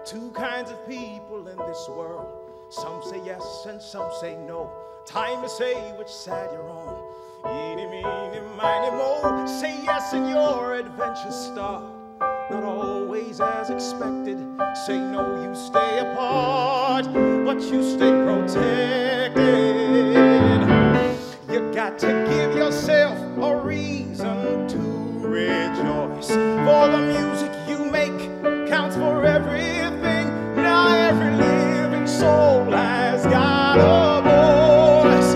2 kinds of people in this world, some say yes and some say no. Time to say which side you're on. Eeny, meeny, miny, mo. Say yes and your adventures start. Not always as expected. Say no, you stay apart, but you stay protected. You got to give yourself a reason to rejoice. For the music you make counts for everything. Now every living soul has got a voice.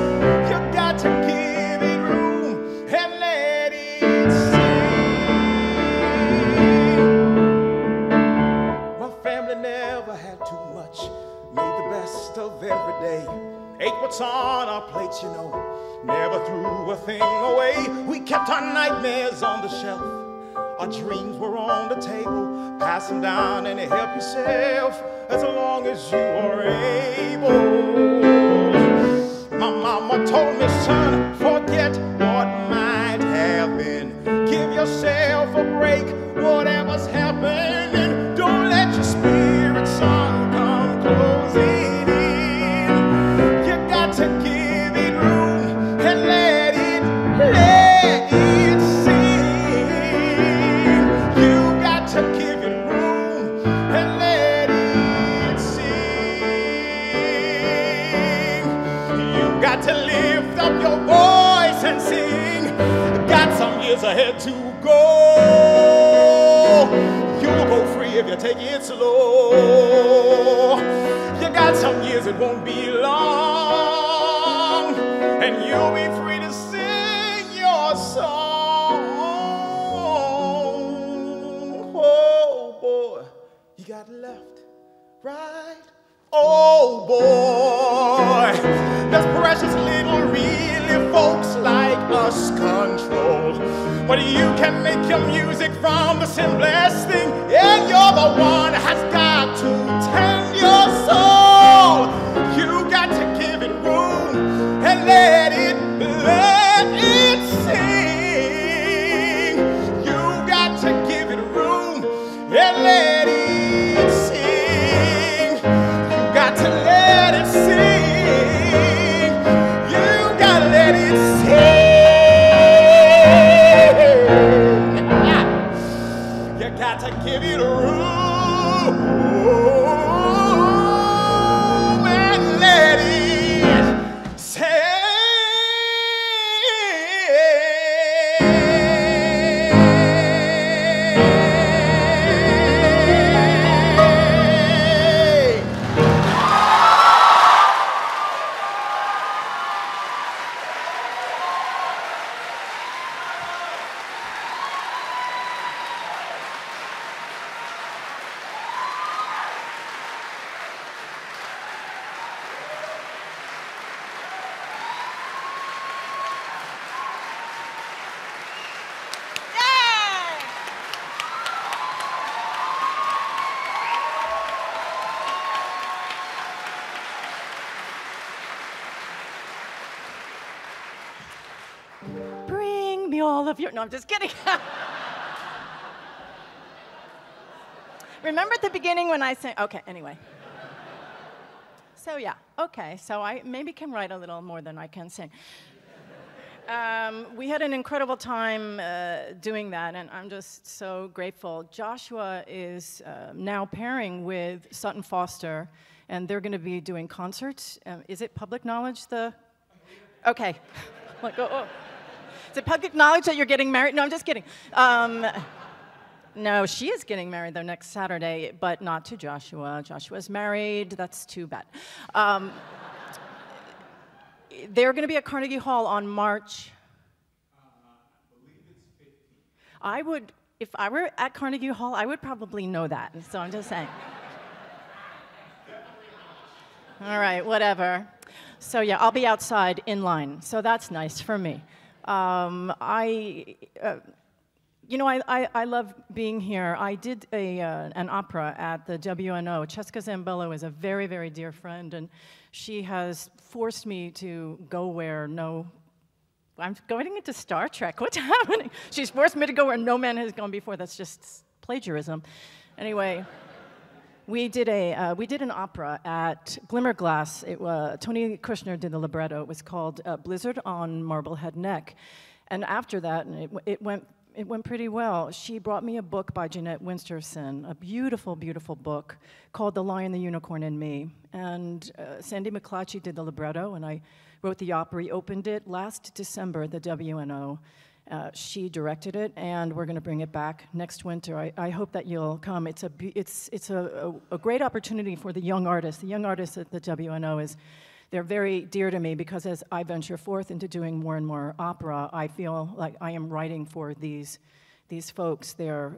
You got to give it room and let it sing. My family never had too much, made the best of every day. Ate what's on our plates, you know. Never never threw a thing away. We kept our nightmares on the shelf. Our dreams were on the table. Pass them down and help yourself as long as you are able. My mama told me, son, forget what might have been. Give yourself a break, whatever's happening. Don't let your spirit song come closing in. You got to give it room and let it sing. You got to give it room and let it sing. You got to lift up your voice and sing. Got some years ahead to go. You'll go free if you take it slow. You got some years, it won't be long, and you'll be free to sing your song. Oh boy, you got left, right? Oh boy, there's precious little really folks like us control. But you can make your music from the simplest thing, and you're the one that has got to tend your soul. You got to give it room and let it sing. You got to give it room and let it sing. You got to let it sing. You got to let it sing. You got to give it room and let it sing. Bring me all of your... No, I'm just kidding. Remember at the beginning when I sang... Okay, anyway. So yeah, okay. So I maybe can write a little more than I can sing. We had an incredible time doing that, and I'm just so grateful. Joshua is now pairing with Sutton Foster, and they're going to be doing concerts. Is it public knowledge? Okay. Like, oh. Is it public knowledge that you're getting married? No, I'm just kidding. No, she is getting married, though, next Saturday, but not to Joshua. Joshua's married. That's too bad. They're going to be at Carnegie Hall on March. I believe it's 15th. I would, if I were at Carnegie Hall, I would probably know that. So I'm just saying. All right, whatever. So yeah, I'll be outside in line. So that's nice for me. You know, I love being here. I did an opera at the WNO. Cheska Zambello is a very, very dear friend, and she has forced me to go where no... I'm going into Star Trek. What's happening? She's forced me to go where no man has gone before. That's just plagiarism. Anyway, we did an opera at Glimmerglass. Tony Kushner did the libretto. It was called Blizzard on Marblehead Neck. And after that, it went pretty well. She brought me a book by Jeanette Winsterson, a beautiful, beautiful book called The Lion, the Unicorn, and Me. And Sandy McClatchy did the libretto, and I wrote the opera. He opened it last December at the WNO. She directed it, and we're going to bring it back next winter. I hope that you'll come. It's a great opportunity for the young artists. The young artists at the WNO they're very dear to me because as I venture forth into doing more and more opera, I feel like I am writing for these folks. They're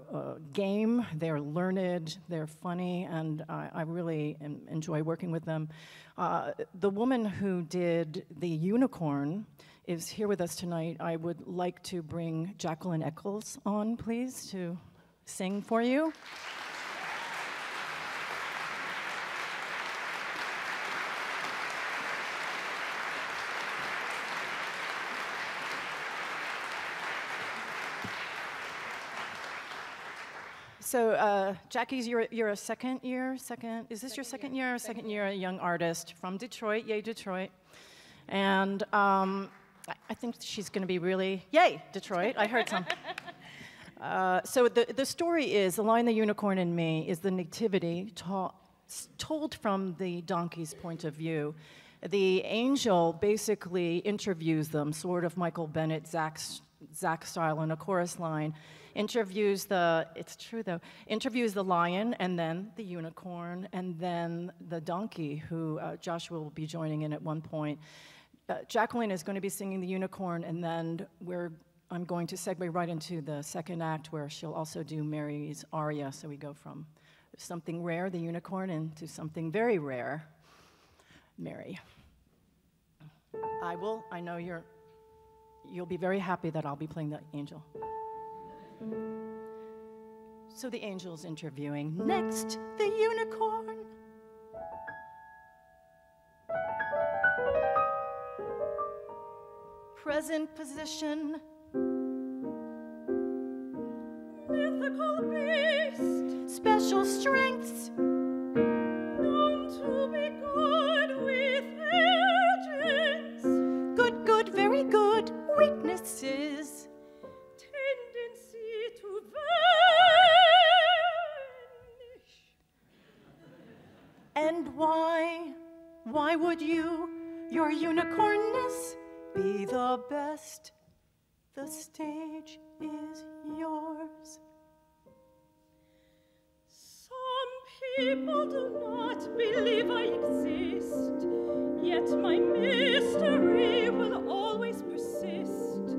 game, they're learned, they're funny, and I really enjoy working with them. The woman who did The Unicorn is here with us tonight, I would like to bring Jacqueline Echols on, please, to sing for you. So, Jackie's, you're a second year, is this your second year? Second year, a young artist from Detroit, yay Detroit. And I think she's gonna be really, yay Detroit, I heard some. So the story is, The Lion, the Unicorn, and Me is the Nativity told from the donkey's point of view. The angel basically interviews them, sort of Michael Bennett, Zach style in a chorus line, interviews the lion, and then the unicorn, and then the donkey, who Joshua will be joining in at one point. Jacqueline is going to be singing the unicorn, and then I'm going to segue right into the second act, where she'll also do Mary's aria, so we go from something rare, the unicorn, into something very rare, Mary. I know you'll be very happy that I'll be playing the angel. So the angel's interviewing. Next, the unicorn. Present position. Mythical beast. Special strengths. Known to be good with agents. Good, good, very good. Weaknesses. Tendency to vanish. And why would your unicornness, be the best? The stage is yours. Some people do not believe I exist, yet my mystery will always persist.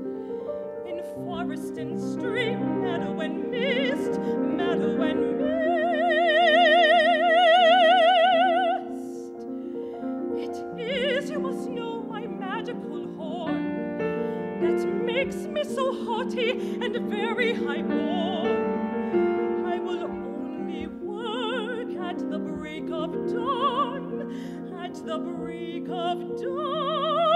In forest and stream, meadow and mist, meadow and mist. It is, you must know, my magical horn that makes me so haughty and very high-born. I will only work at the break of dawn, at the break of dawn.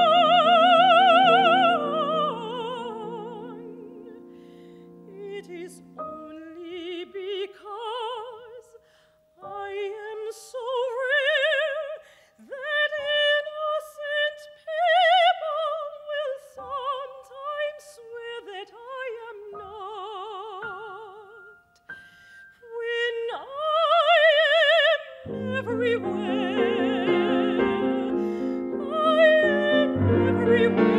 It is only because I am so rare that innocent people will sometimes swear that I am not, when I am everywhere. I am everywhere.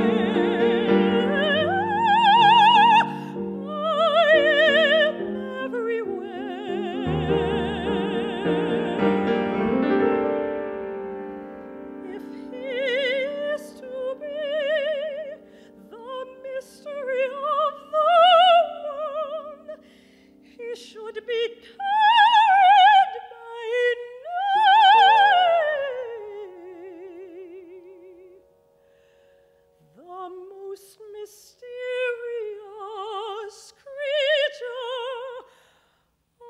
I am everywhere. If he is to be the mystery of the world, he should be carried by night. The most mysterious creature of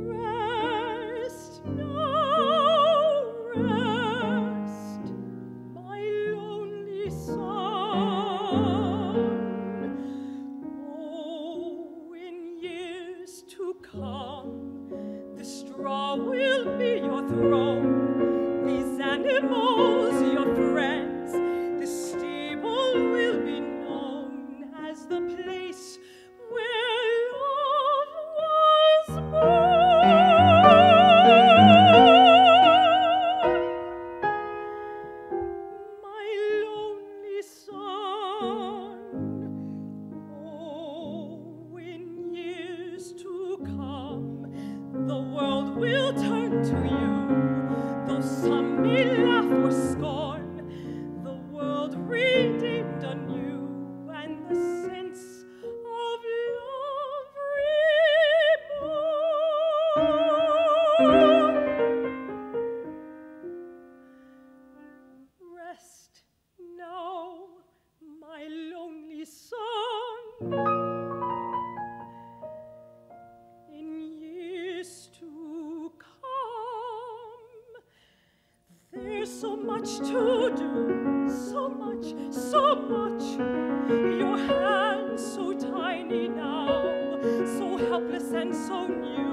Rest now, rest, my lonely son. Oh, in years to come, the straw will be your throne, these animals your friends, the stable will be known as the place where love was born. My lonely son, oh, me laugh or scorn, the world redeemed anew, and the sense of love reborn. Rest now, my lonely son. In years to come, there's so much to do, so much, so much. Your hands so tiny now, so helpless and so new,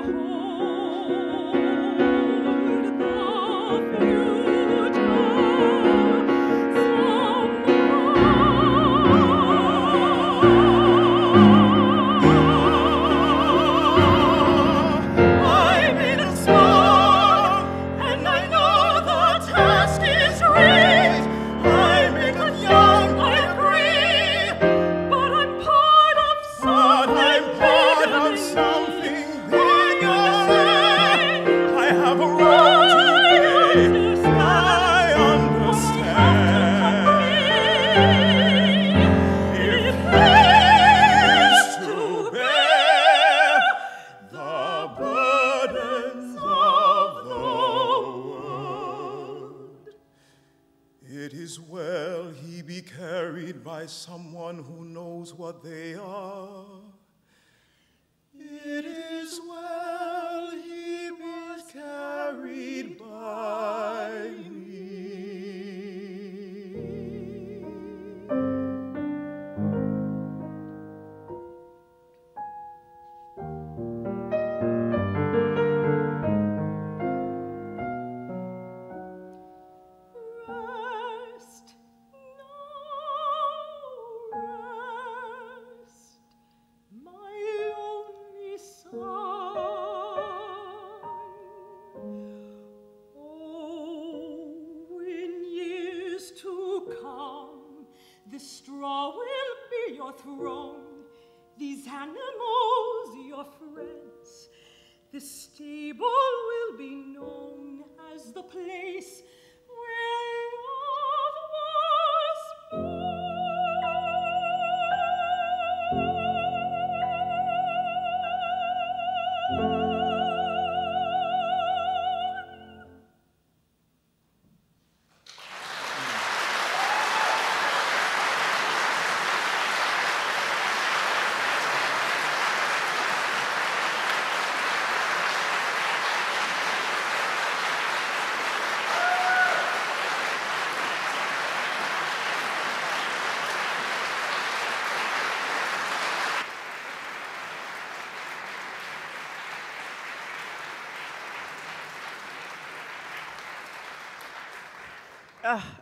will hold the future I'm in a storm, and I know the task is great. I'm in young, I agree, but I'm part of something bigger. I have a role to play. I understand. If there's to bear the burdens of the world, it is well he be carried by someone who knows what they are. It is well he be carried by me. Rest now, rest, my only son. Oh, in years to come, the straw will be your throne, these animals your friends. The stable will be known as the place where love was born.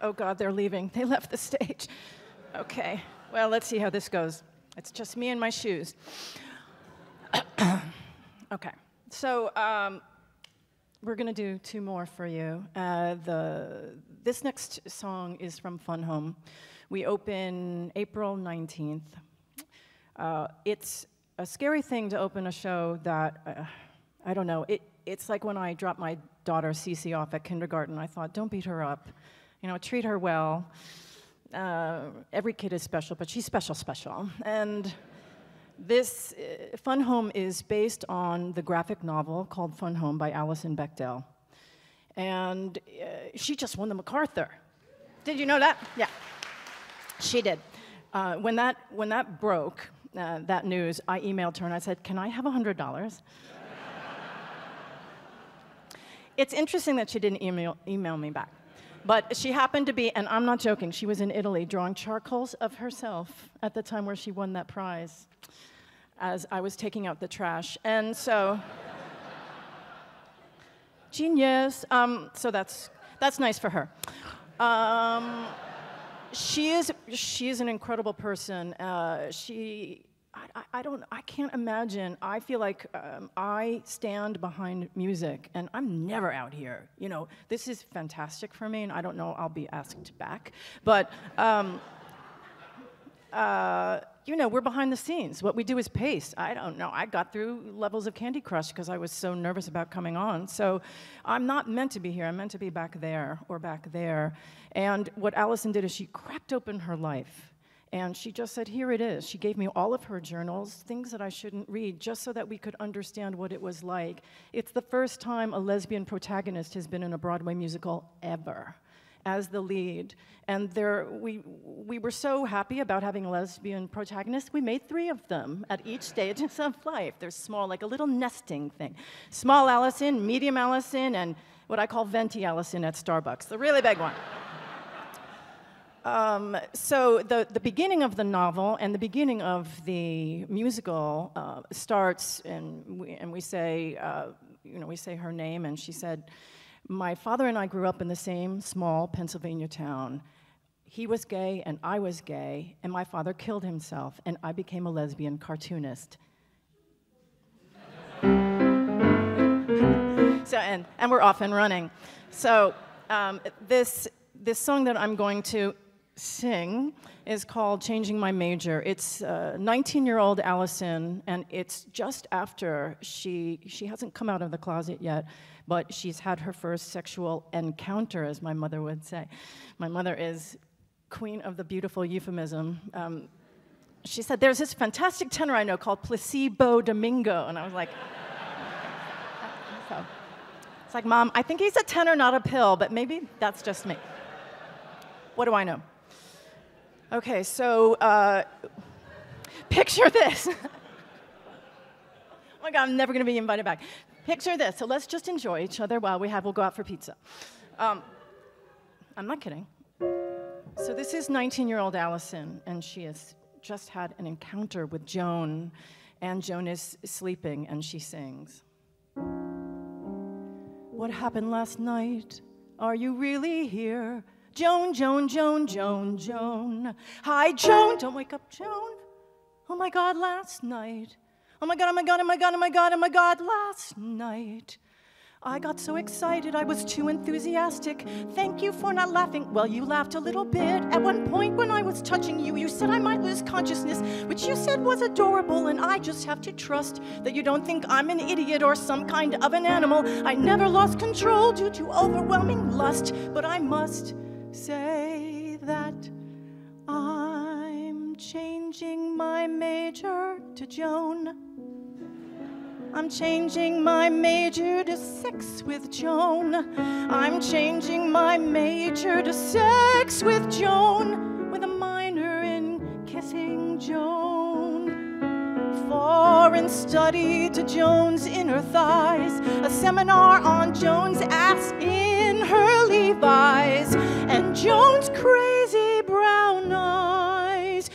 Oh God, they're leaving. They left the stage. Okay, well, let's see how this goes. It's just me and my shoes. Okay, so we're gonna do two more for you. This next song is from Fun Home. We open April 19th. It's a scary thing to open a show that, I don't know, it's like when I dropped my daughter Cece off at kindergarten. I thought, don't beat her up. You know, treat her well. Every kid is special, but she's special. And this Fun Home is based on the graphic novel called Fun Home by Alison Bechdel. And she just won the MacArthur. Did you know that? Yeah, she did. When that broke, that news, I emailed her and I said, can I have $100? It's interesting that she didn't email me back. But she happened to be, and I'm not joking, she was in Italy drawing charcoals of herself at the time where she won that prize as I was taking out the trash. And so, genius. So that's nice for her. She is an incredible person. I can't imagine. I feel like I stand behind music, and I'm never out here. You know, this is fantastic for me, and I don't know I'll be asked back. But you know, we're behind the scenes. What we do is pace. I don't know. I got through levels of Candy Crush because I was so nervous about coming on. So I'm not meant to be here. I'm meant to be back there or back there. And what Allison did is she cracked open her life. And she just said, here it is. She gave me all of her journals, things that I shouldn't read, just so that we could understand what it was like. It's the first time a lesbian protagonist has been in a Broadway musical ever, as the lead. And we were so happy about having a lesbian protagonist, we made 3 of them at each stage of life. They're small, like a little nesting thing. Small Allison, medium Allison, and what I call Venti Allison at Starbucks, the really big one. So the beginning of the novel and the beginning of the musical starts, and we say, we say her name, and she said, my father and I grew up in the same small Pennsylvania town. He was gay and I was gay, and my father killed himself, and I became a lesbian cartoonist. So, and we're off and running. So this song that I'm going to sing is called Changing My Major. It's 19-year-old Allison, and it's just after she hasn't come out of the closet yet, but she's had her first sexual encounter, as my mother would say. My mother is queen of the beautiful euphemism. She said, there's this fantastic tenor I know called Placebo Domingo, and I was like, so. It's like, Mom, I think he's a tenor, not a pill, but maybe that's just me. What do I know? Okay, so picture this. Oh my God, I'm never going to be invited back. Picture this. So let's just enjoy each other while we'll go out for pizza. I'm not kidding. So this is 19-year-old Allison, and she has just had an encounter with Joan, and Joan is sleeping, and she sings. What happened last night? Are you really here? Joan, Joan, Joan, Joan, Joan. Hi, Joan. Don't wake up, Joan. Oh my God, last night. Oh my God, oh my God, oh my God, oh my God, oh my God, last night. I got so excited, I was too enthusiastic. Thank you for not laughing. Well, you laughed a little bit. At one point when I was touching you, you said I might lose consciousness, which you said was adorable, and I just have to trust that you don't think I'm an idiot or some kind of an animal. I never lost control due to overwhelming lust, but I must say that I'm changing my major to Joan. I'm changing my major to sex with Joan. I'm changing my major to sex with Joan, with a minor in kissing Joan. Foreign study to Joan's inner thighs, a seminar on Joan's ass in her Levi's, and Joan's crazy brown eyes.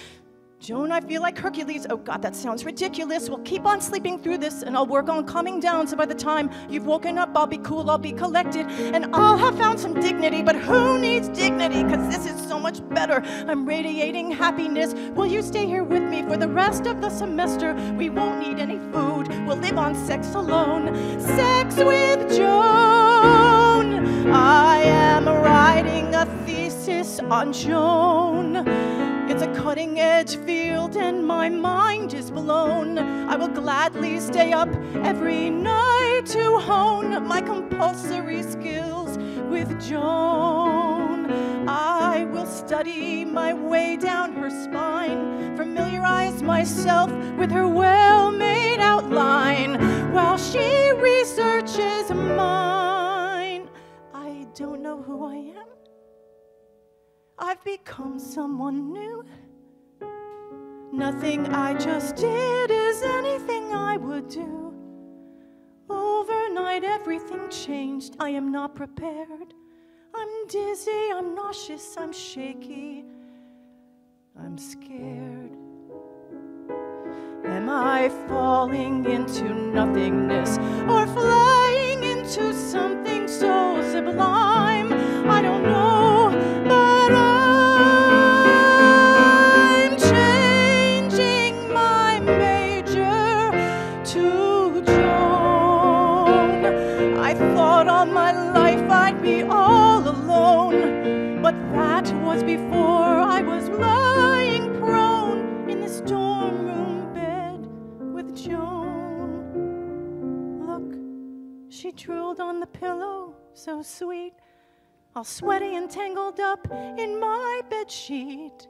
Joan, I feel like Hercules. Oh God, that sounds ridiculous. We'll keep on sleeping through this, and I'll work on calming down, so by the time you've woken up, I'll be cool, I'll be collected, and I'll have found some dignity. But who needs dignity? Because this is so much better. I'm radiating happiness. Will you stay here with me for the rest of the semester? We won't need any food. We'll live on sex alone. Sex with Joan. I am writing a thesis on Joan. It's a cutting-edge field, and my mind is blown. I will gladly stay up every night to hone my compulsory skills with Joan. I will study my way down her spine, familiarize myself with her well-made outline, while she researches mine. I don't know who I am. I've become someone new. Nothing I just did is anything I would do. Overnight, everything changed. I am not prepared. I'm dizzy, I'm nauseous, I'm shaky. I'm scared. Am I falling into nothingness or flying into something so sublime? I don't know, but I'm changing my major to Joan. I thought all my life I'd be all alone, but that was before I was lying prone in the storm. She drooled on the pillow, so sweet, all sweaty and tangled up in my bedsheet,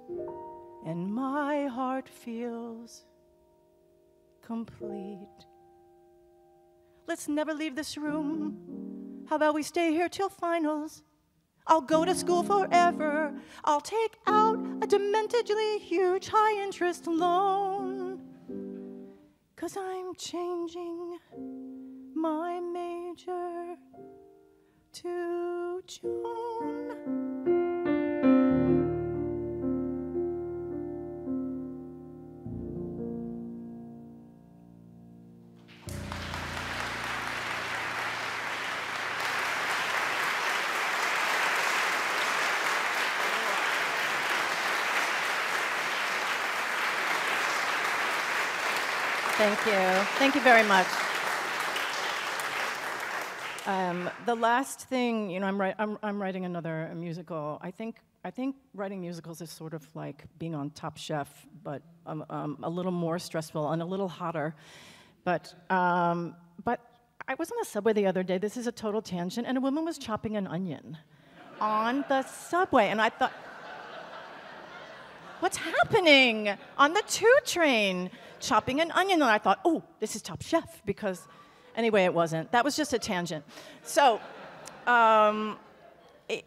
and my heart feels complete. Let's never leave this room. How about we stay here till finals? I'll go to school forever. I'll take out a dementedly huge high-interest loan, 'cause I'm changing my major to Joan. Thank you. Thank you very much. The last thing, you know, I'm writing another musical. I think writing musicals is sort of like being on Top Chef, but a little more stressful and a little hotter. But I was on a subway the other day. This is a total tangent, and a woman was chopping an onion on the subway, and I thought, what's happening on the 2 train? Chopping an onion, and I thought, oh, this is Top Chef, because anyway, it wasn't. That was just a tangent. So,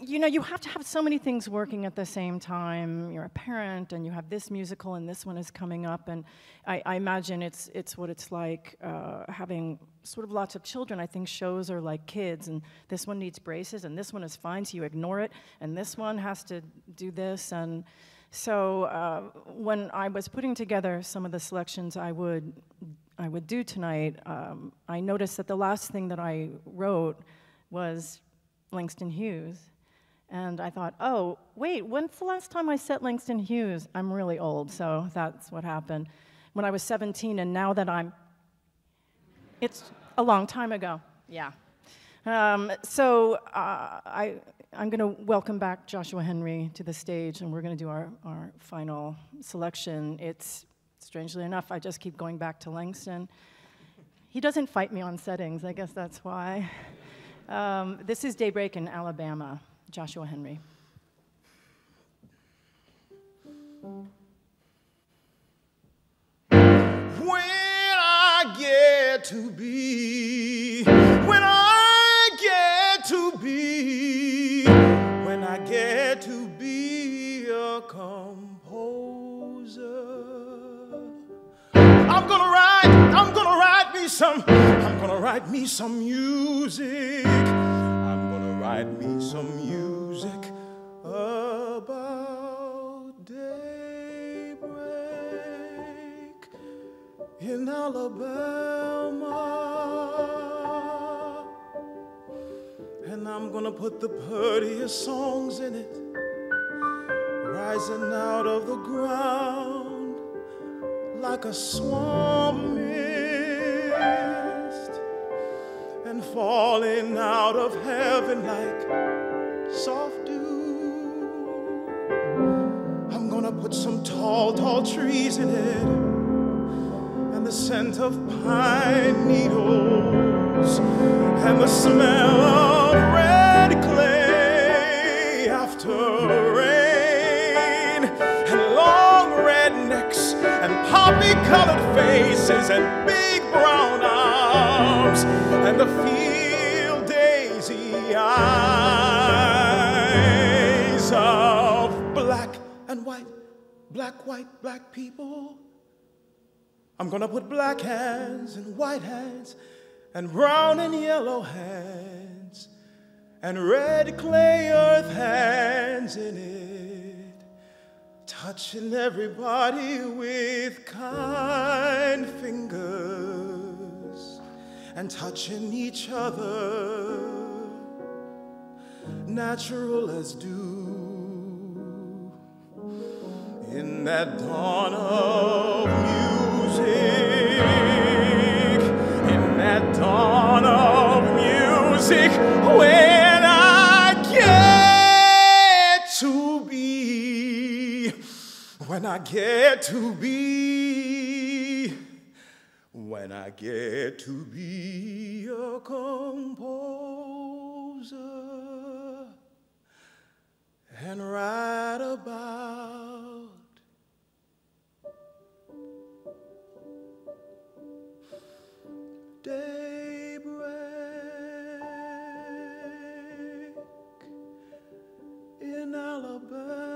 you know, you have to have so many things working at the same time. You're a parent, and you have this musical, and this one is coming up, and I imagine it's what it's like having sort of lots of children. I think shows are like kids, and this one needs braces, and this one is fine, so you ignore it, and this one has to do this, and so when I was putting together some of the selections I would do tonight, I noticed that the last thing that I wrote was Langston Hughes. And I thought, oh, wait, when's the last time I set Langston Hughes? I'm really old, so that's what happened. When I was 17, and now that it's a long time ago, yeah. I'm going to welcome back Joshua Henry to the stage, and we're going to do our final selection. It's, strangely enough, I just keep going back to Langston. He doesn't fight me on settings, I guess that's why. This is Daybreak in Alabama, Joshua Henry. When I get to be, when I get to be, when I get to be a composer, I'm gonna write me some music. I'm gonna write me some music about daybreak in Alabama. And I'm gonna put the prettiest songs in it, rising out of the ground like a swamp mist, and falling out of heaven like soft dew. I'm gonna put some tall, tall trees in it, and the scent of pine needles, and the smell of red clay after rain, and long red necks, and poppy-colored faces, and big brown arms, and the field daisy eyes of black and white, black people. I'm gonna put black hands and white hands, and brown and yellow hands, and red clay earth hands in it, touching everybody with kind fingers, and touching each other, natural as dew, in that dawn of music, in that dawn of music, when I get to be, when I get to be, when I get to be a a composer and write about daybreak in Alabama.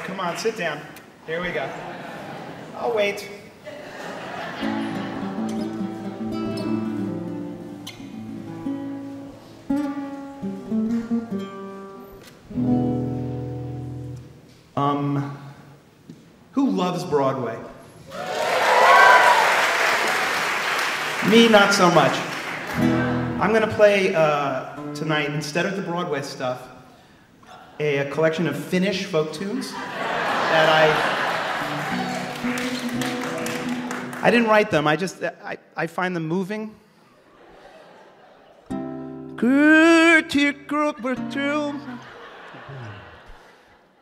Come on, sit down. Here we go. I'll wait. Who loves Broadway? Me, not so much. I'm going to play tonight, instead of the Broadway stuff, a collection of Finnish folk tunes that I didn't write them. I find them moving.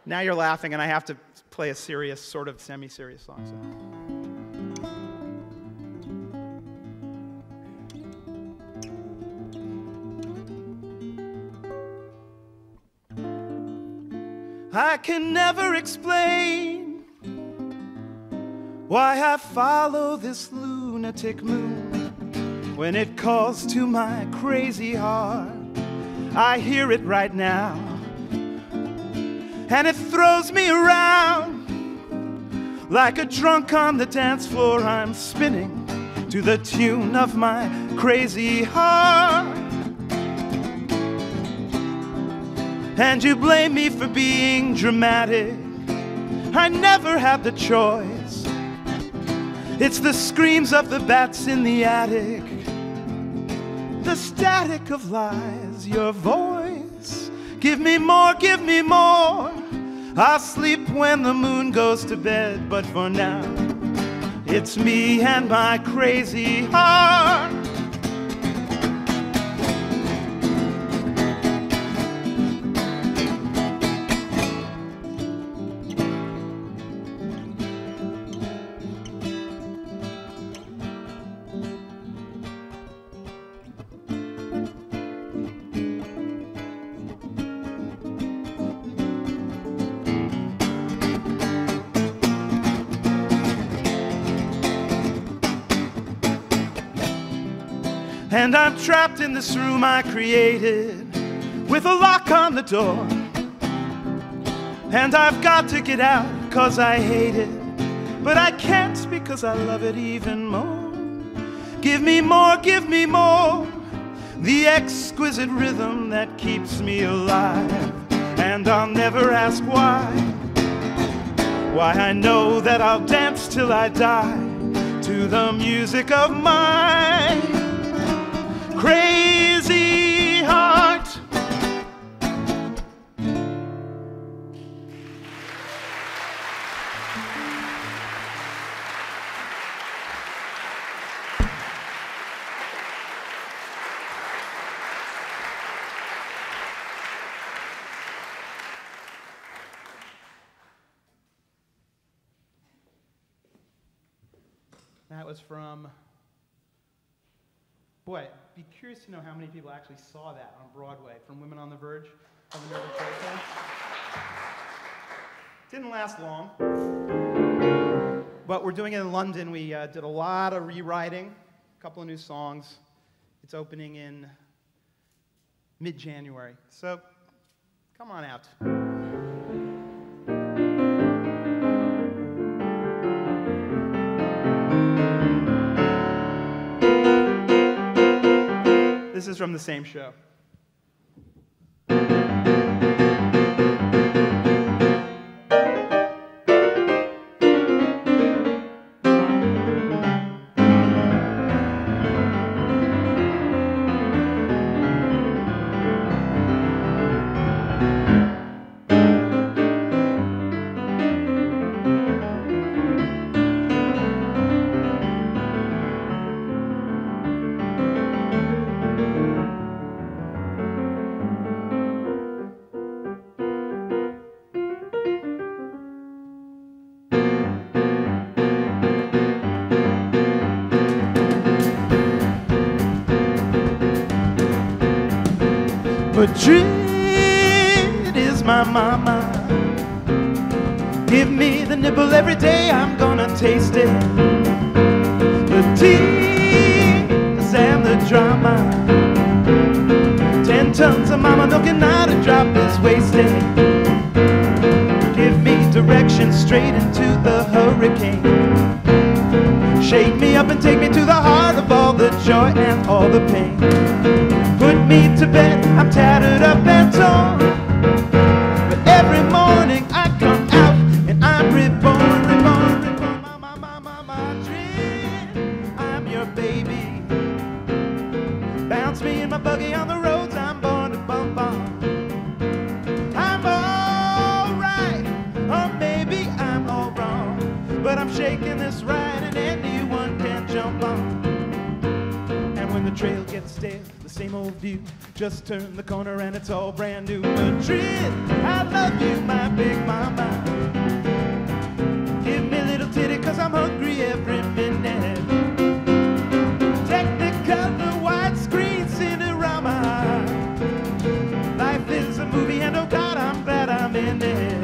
Now you're laughing, and I have to play a serious, sort of semi-serious song. So. I can never explain why I follow this lunatic moon when it calls to my crazy heart. I hear it right now, and it throws me around like a drunk on the dance floor. I'm spinning to the tune of my crazy heart. And you blame me for being dramatic. I never had the choice. It's the screams of the bats in the attic, the static of lies, your voice. Give me more, give me more. I'll sleep when the moon goes to bed, but for now, it's me and my crazy heart. And I'm trapped in this room I created with a lock on the door. And I've got to get out 'cause I hate it, but I can't because I love it even more. Give me more, give me more. The exquisite rhythm that keeps me alive. And I'll never ask why. Why I know that I'll dance till I die to the music of my crazy heart. That was from, boy, be curious to know how many people actually saw that on Broadway, from Women on the Verge of the Nervous Breakdown. Didn't last long, but we're doing it in London. We did a lot of rewriting, a couple of new songs. It's opening in mid-January. So come on out. This is from the same show. Madrid is my mama. Give me the nibble every day, I'm gonna taste it. The tears and the drama. 10 tons of mama milk and not a drop is wasted. Give me direction straight into the hurricane. Shake me up and take me to the heart of all the joy and all the pain. Put me to bed, I'm tattered up and torn, but every morning I come out and I'm reborn, reborn, reborn. Madrid, I'm your baby. Bounce me in my buggy on the roads I'm born to bump on. I'm alright, or maybe I'm all wrong, but I'm shaking this ride and anyone can jump on. And when the trail gets stale, same old view, just turn the corner and it's all brand new. Madrid, I love you, my big mama. Give me a little titty, cause I'm hungry every minute. Technicolor, widescreen, cinerama. Life is a movie and oh God, I'm glad I'm in it.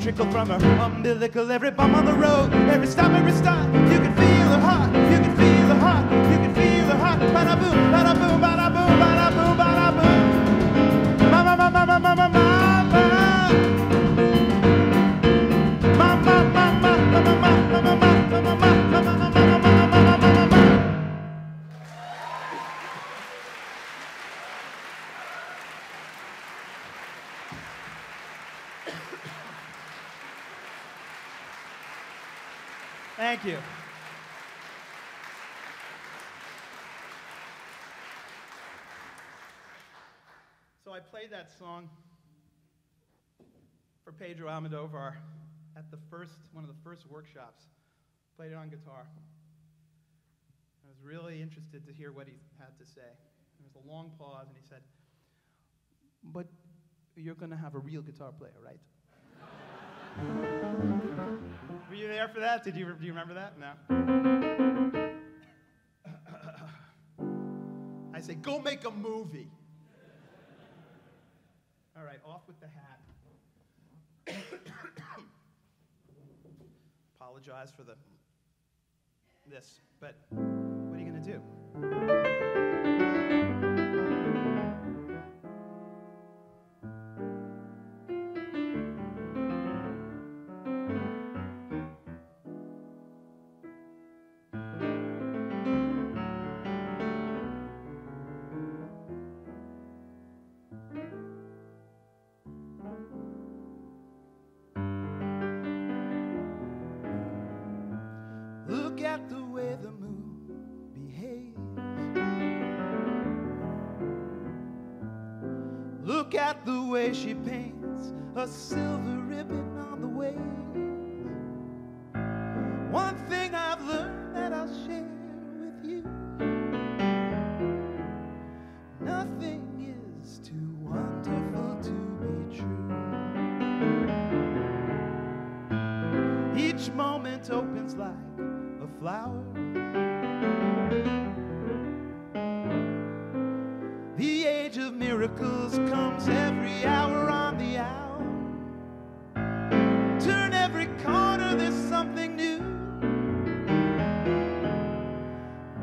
Trickle from her umbilical, every bump on the road, every stop, you can feel her heart, you can feel her heart, you can feel her heart, bada boom, bada boom, bada boom, bada boom, bada boom, mama, mama, mama, mama, mama, mama, mama, mama, mama, mama, mama, mama. Thank you. So I played that song for Pedro Almodovar at one of the first workshops. Played it on guitar. I was really interested to hear what he had to say. There was a long pause, and he said, "But you're going to have a real guitar player, right?" Were you there for that? Do you remember that? No. I say, "Go make a movie." All right, off with the hat. Apologize for this, but what are you going to do? Look at the way the moon behaves. Look at the way she paints a silver ribbon on the waves. One thing I've learned that I'll share with you: nothing is too wonderful to be true. Each moment opens like a flower. The age of miracles comes every hour on the hour. Turn every corner, there's something new.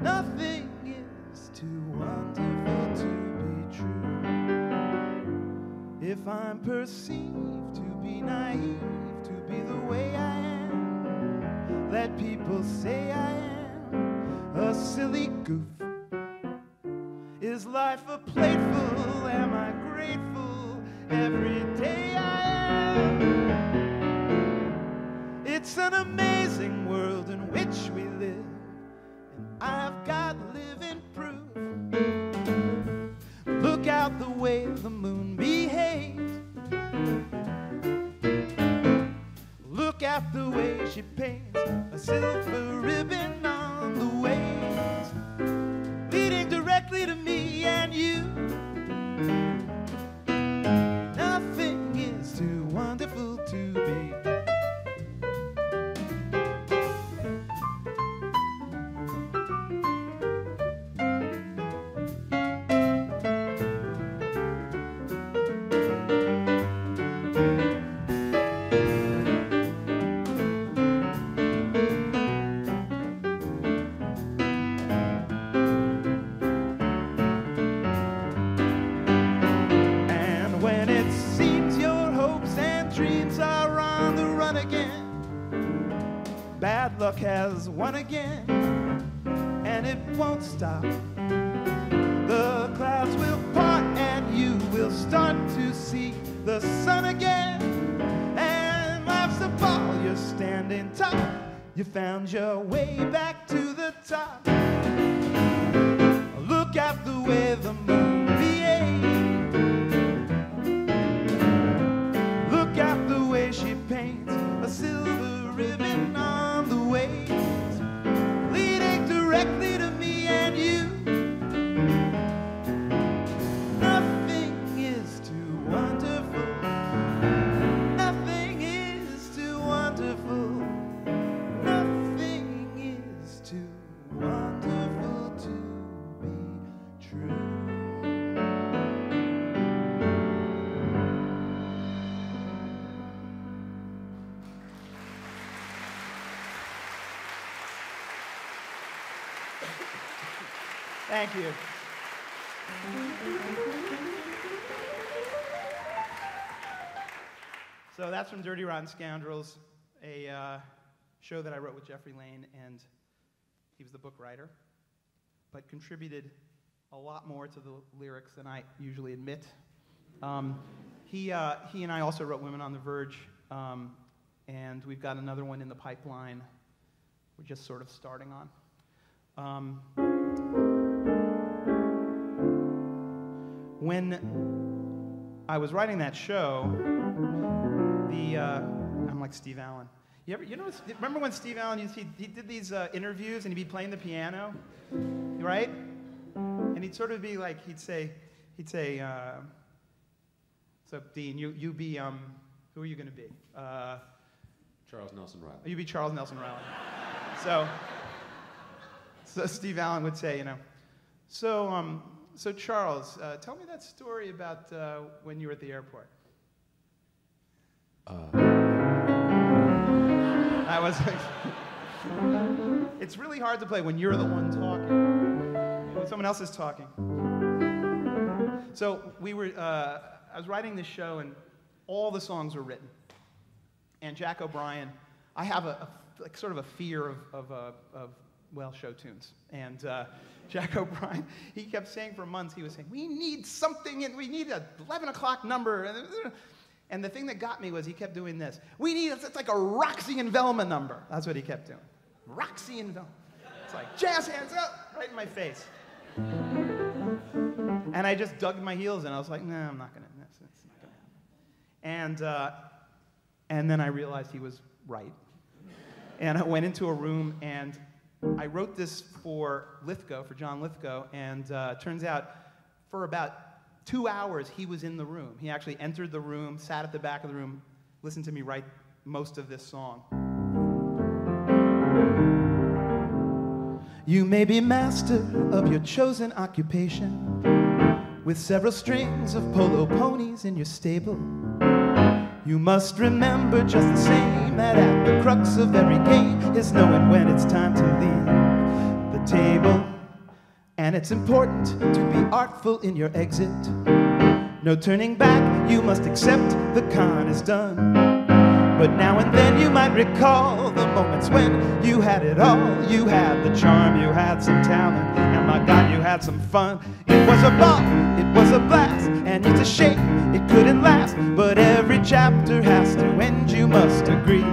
Nothing is too wonderful to be true. If I'm perceived to be naive, to be the way I am, let people say I am a silly goof. Is life a plateful? Am I grateful? Every day I am. It's an amazing world in which we live, and I've got living proof. Look out the way the moon behaves. Look at the way she paints a silver ribbon on the waves, leading directly to me and you. Nothing is too wonderful to be. Bad luck has won again, and it won't stop. The clouds will part and you will start to see the sun again. And life's a ball, you're standing tall. You found your way back to the top. Look at the way the moon behaves. Look at the way she paints a silver ribbon on the waves, leading directly to me and you. Nothing is too wonderful. Nothing is too wonderful. Nothing is too wonderful to be true. Thank you. So that's from Dirty Rotten Scoundrels, a show that I wrote with Jeffrey Lane, and he was the book writer, but contributed a lot more to the lyrics than I usually admit. He and I also wrote Women on the Verge, and we've got another one in the pipeline we're just sort of starting on. When I was writing that show, I'm like Steve Allen. Remember when Steve Allen he did these interviews and he'd be playing the piano, right? And And he'd sort of be like, he'd say, so Dean, you be, who are you going to be? Charles Nelson Riley. You be Charles Nelson Riley. So Steve Allen would say, so Charles, tell me that story about when you were at the airport. I was like, it's really hard to play when you're the one talking, when someone else is talking. So I was writing this show, and all the songs were written. And Jack O'Brien, I have sort of a fear of show tunes. And Jack O'Brien, he kept saying for months, he was saying, we need something, and we need a 11 o'clock number. And the thing that got me was he kept doing this. It's like a Roxy and Velma number. That's what he kept doing. Roxy and Velma. It's like, jazz hands up, right in my face. And I just dug my heels in. I was like, no, I'm not going to, it's not going to happen. And then I realized he was right. And I went into a room, and I wrote this for Lithgow, for John Lithgow, and turns out for about 2 hours he was in the room. He actually entered the room, sat at the back of the room, listened to me write most of this song. You may be master of your chosen occupation, with several strings of polo ponies in your stable. You must remember just the same that at the crux of every game is knowing when it's time to leave the table. And it's important to be artful in your exit. No turning back, you must accept the con is done. But now and then you might recall the moments when you had it all. You had the charm, you had some talent, and my God, you had some fun. It was a ball, it was a blast, and it's a shame it couldn't last. But every chapter has to end, you must agree.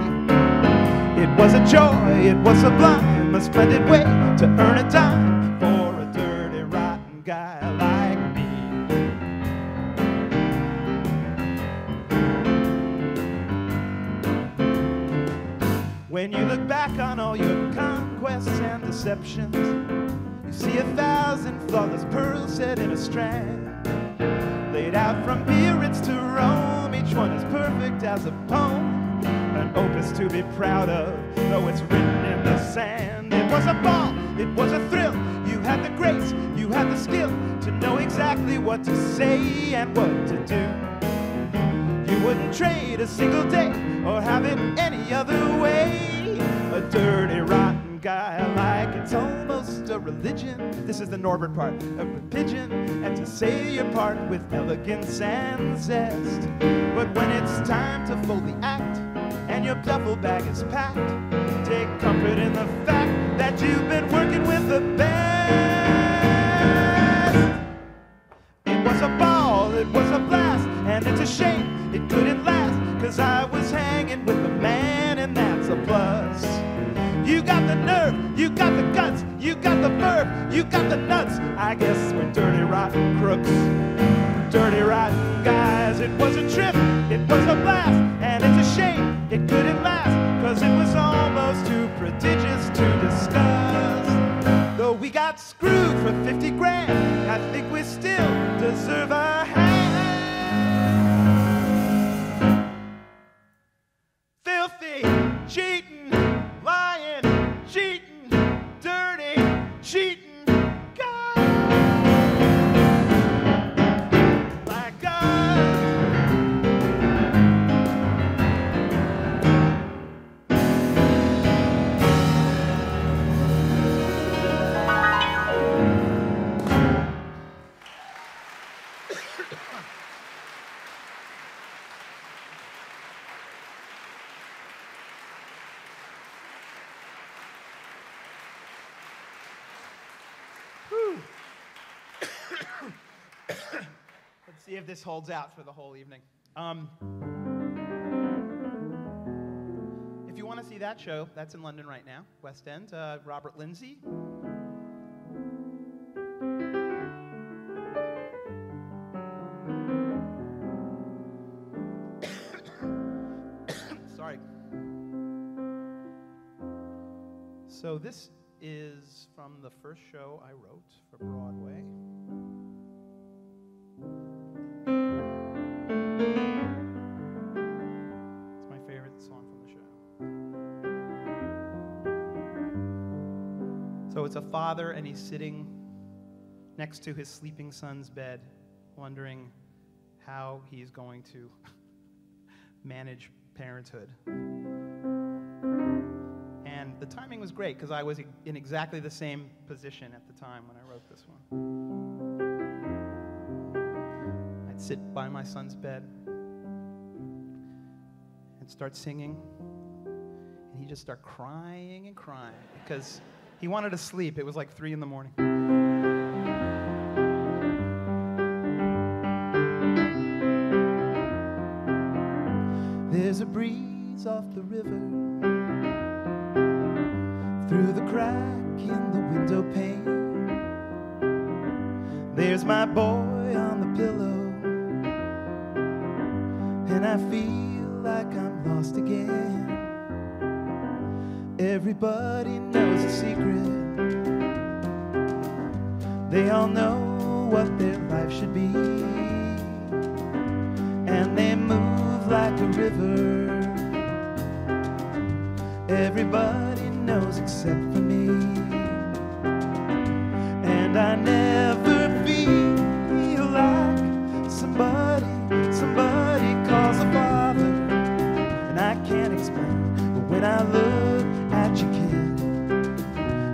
It was a joy, it was sublime, a splendid way to earn a dime for a dirty, rotten guy like me. When you look back on all your conquests and deceptions, you see 1,000 flawless pearls set in a strand, laid out from Biarritz to Rome. Each one is perfect as a poem, an opus to be proud of, though it's written in the sand. It was a ball, it was a thrill. You had the grace, you had the skill to know exactly what to say and what to do. You wouldn't trade a single day or have it any other way. A dirty, rotten guy like it's almost a religion. This is the Norbert part of a pigeon, and to say your part with elegance and zest. But when it's time to fold the act and your duffel bag is packed, take comfort in the fact that you've been working with the best. It was a ball, it was a blast, and it's a shame it couldn't last, 'cause I was hanging with the man, and that's a plus. You got the nerve, you got the guts, you got the verb, you got the nuts. I guess we're dirty, rotten crooks, dirty, rotten guys. It was a trip, it was a blast, and it's a shame it couldn't last, 'cause it was almost too prodigious to discuss. Though we got screwed for 50 grand, I think we still deserve a hand. Filthy, cheating, lying, cheating, dirty, cheating guy like us. Let's see if this holds out for the whole evening. If you want to see that show, that's in London right now, West End. Robert Lindsay. Sorry. So this is from the first show I wrote for Broadway. It's my favorite song from the show. So it's a father, and he's sitting next to his sleeping son's bed, wondering how he's going to manage parenthood. And the timing was great because I was in exactly the same position at the time when I wrote this one. I'd sit by my son's bed and start singing, and he'd just start crying and crying because he wanted to sleep. It was like 3 in the morning. There's a breeze off the river, through the crack in the window pane. There's my boy on the pillow, and I feel like I'm lost again. Everybody knows a secret. They all know what their life should be, and they move like a river. Everybody knows except for me. And I never feel like somebody calls a father. And I can't explain, but when I look at your kid,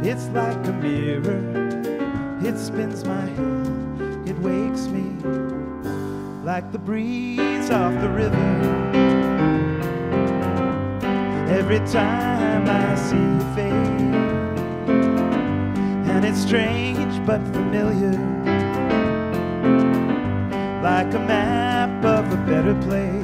it's like a mirror. It spins my head, it wakes me like the breeze off the river. Every time I see your face, and it's strange but familiar, like a map of a better place.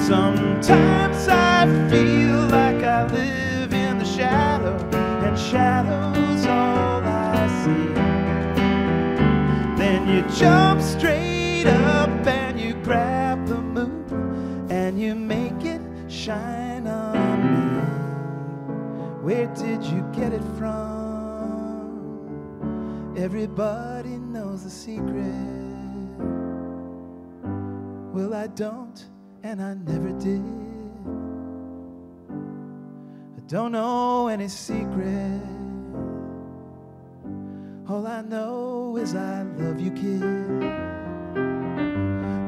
Sometimes I feel like I live in the shadow, and shadow's all I see. Then you jump straight up and you grab the moon and you make it shine on me. Where did you get it from? Everybody knows the secret. Well, I don't, and I never did. I don't know any secret. All I know is I love you, kid.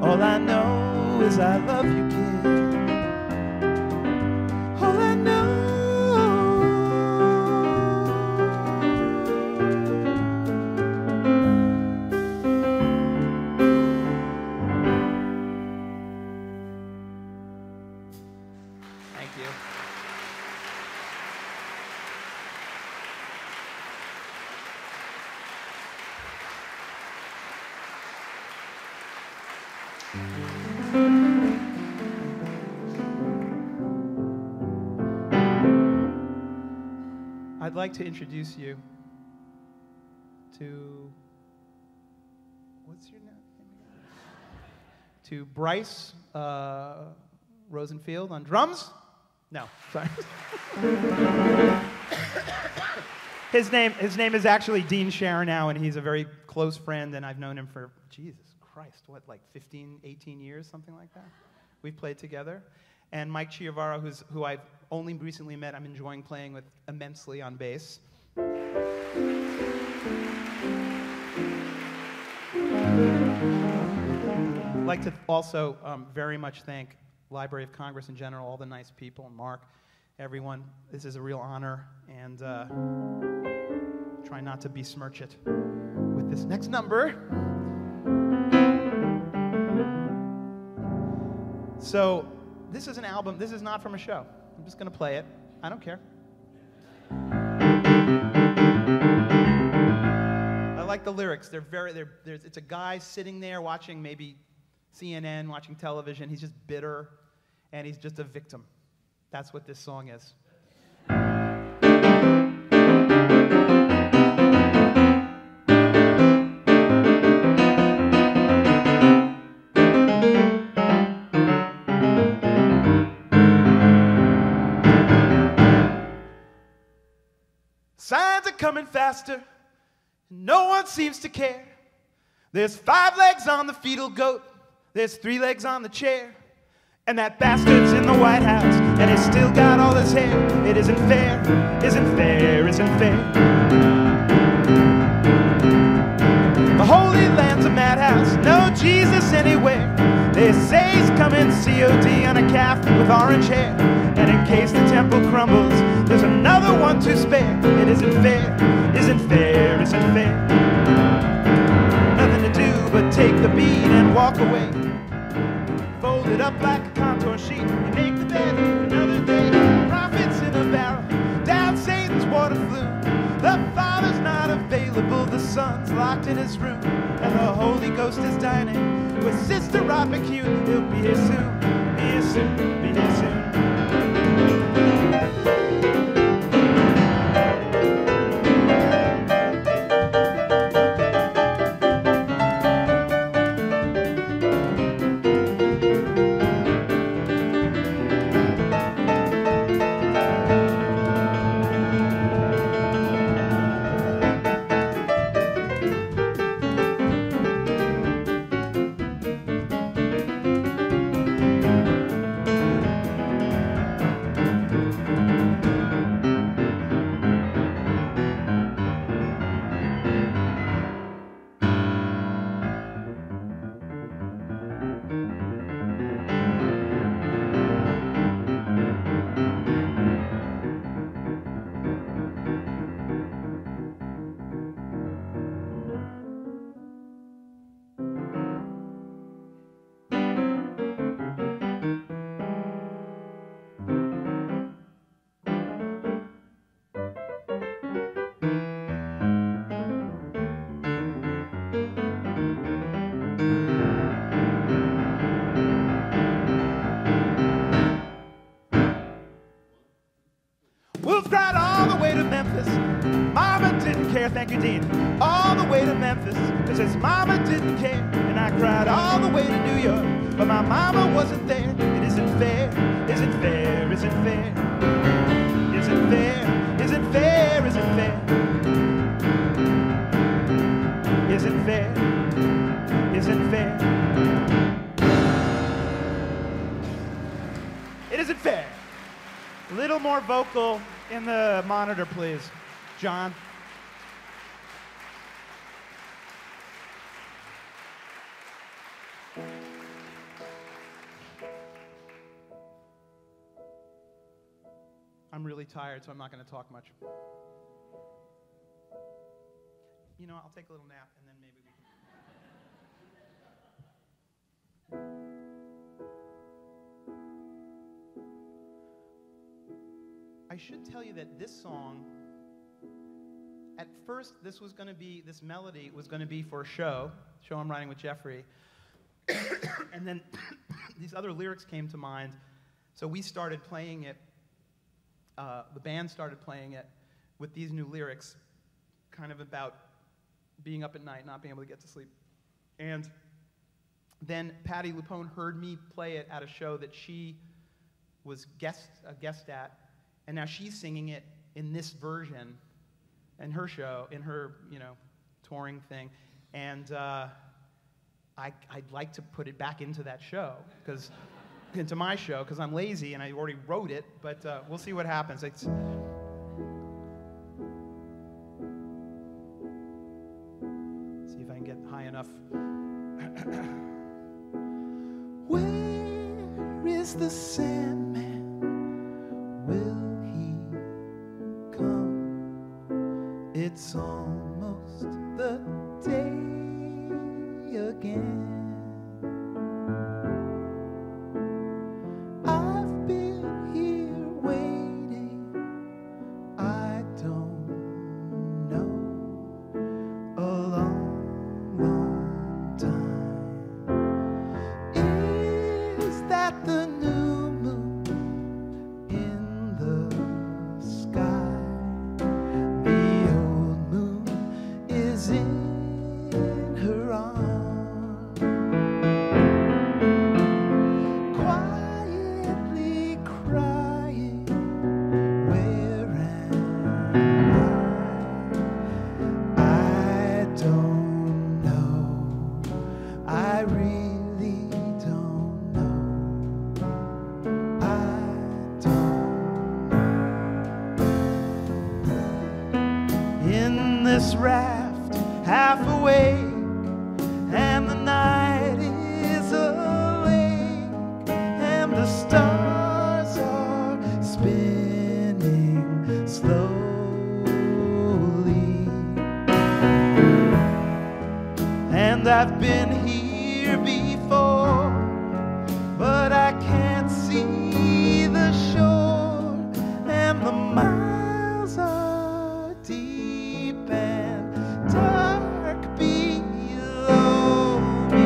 All I know is I love you, kid. All I know. I'd like to introduce you to, what's your name? To Bryce Rosenfield on drums. No, sorry. His name is actually Dean Sharenow, and he's a very close friend, and I've known him for, Jesus Christ, what, like 15, 18 years, something like that? We've played together. And Mike Chiavaro, who I've only recently met, I'm enjoying playing with immensely on bass. I'd like to also very much thank Library of Congress in general, all the nice people, Mark, everyone. This is a real honor, and try not to besmirch it with this next number. So, this is an album. This is not from a show. I'm just going to play it. I don't care. I like the lyrics. It's a guy sitting there watching maybe CNN, watching television. He's just bitter, and he's just a victim. That's what this song is. Signs are coming faster, no one seems to care. There's 5 legs on the fetal goat, there's 3 legs on the chair. And that bastard's in the White House, and he's still got all his hair. It isn't fair, isn't fair, isn't fair. The Holy Land's a madhouse, no Jesus anywhere. They say he's coming COD on a calf with orange hair. And in case the temple crumbles, there's another one to spare. It isn't fair, isn't fair, isn't fair. Nothing to do but take the beat and walk away. Fold it up like a contour sheet and make the bed for another day. Prophets in a barrel, down Satan's water flume. The Father's not available, the Son's locked in his room. And the Holy Ghost is dining with Sister Rod McHugh. He'll be here soon, be here soon, be here soon. Thank you, Dean. All the way to Memphis, cause his mama didn't care. And I cried all the way to New York, but my mama wasn't there. It isn't fair, isn't fair, isn't fair. Isn't fair, isn't fair, isn't fair. Isn't fair, isn't fair. It isn't fair. A little more vocal in the monitor, please. John. I'm really tired, so I'm not going to talk much. You know, I'll take a little nap, and then maybe we can... I should tell you that this song, at first, this melody was going to be for a show I'm writing with Jeffrey. And then these other lyrics came to mind, so we started playing it. The band started playing it with these new lyrics, kind of about being up at night, not being able to get to sleep. And then Patti LuPone heard me play it at a show that she was a guest at, and now she's singing it in this version in her show, in her touring thing. And I'd like to put it back into that show, into my show, because I'm lazy and I already wrote it, but we'll see what happens. See if I can get high enough. Where is the Sandman? Will he come? It's almost the day again. in this raft, half awake, and the night is a lake, and the stars are spinning slowly. And I've been here before, but I can't see the shore, and the miles are deep and dark below me.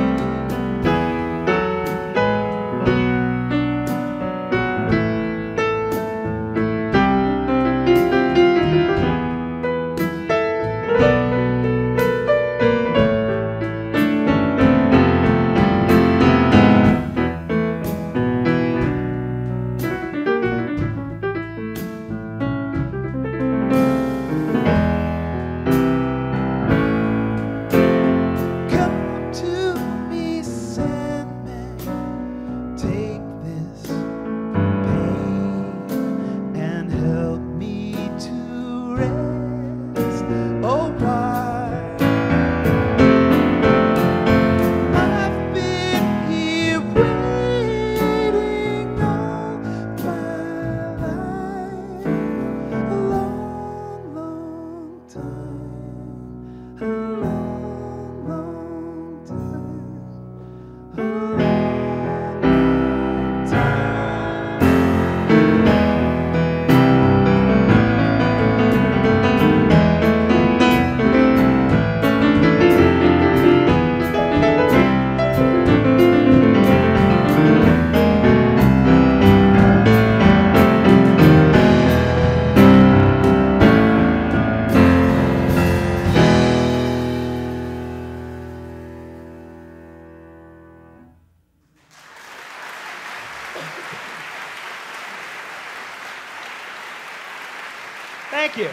Thank you.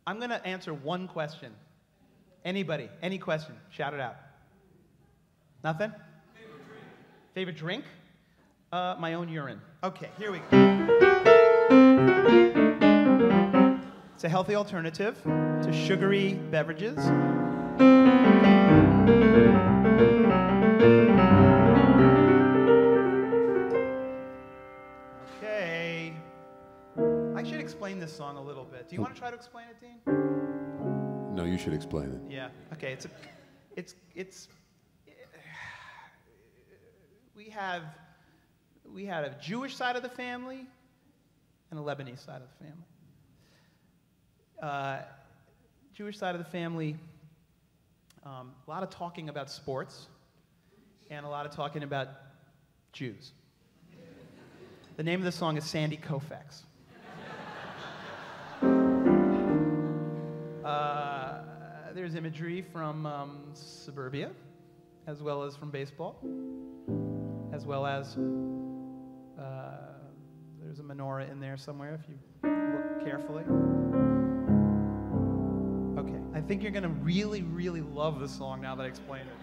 I'm going to answer one question. Anybody, any question, shout it out. Nothing? Favorite drink? My own urine. Okay, here we go. It's a healthy alternative to sugary beverages. Okay. I should explain this song a little bit. Do you want to try to explain it, Dean? No, you should explain it. Yeah. Okay. We had a Jewish side of the family and a Lebanese side of the family. Jewish side of the family, a lot of talking about sports and a lot of talking about Jews. The name of the song is Sandy Koufax. There's imagery from suburbia, as well as from baseball, as well as there's a menorah in there somewhere if you look carefully. Okay, I think you're gonna really, really love this song now that I explained it.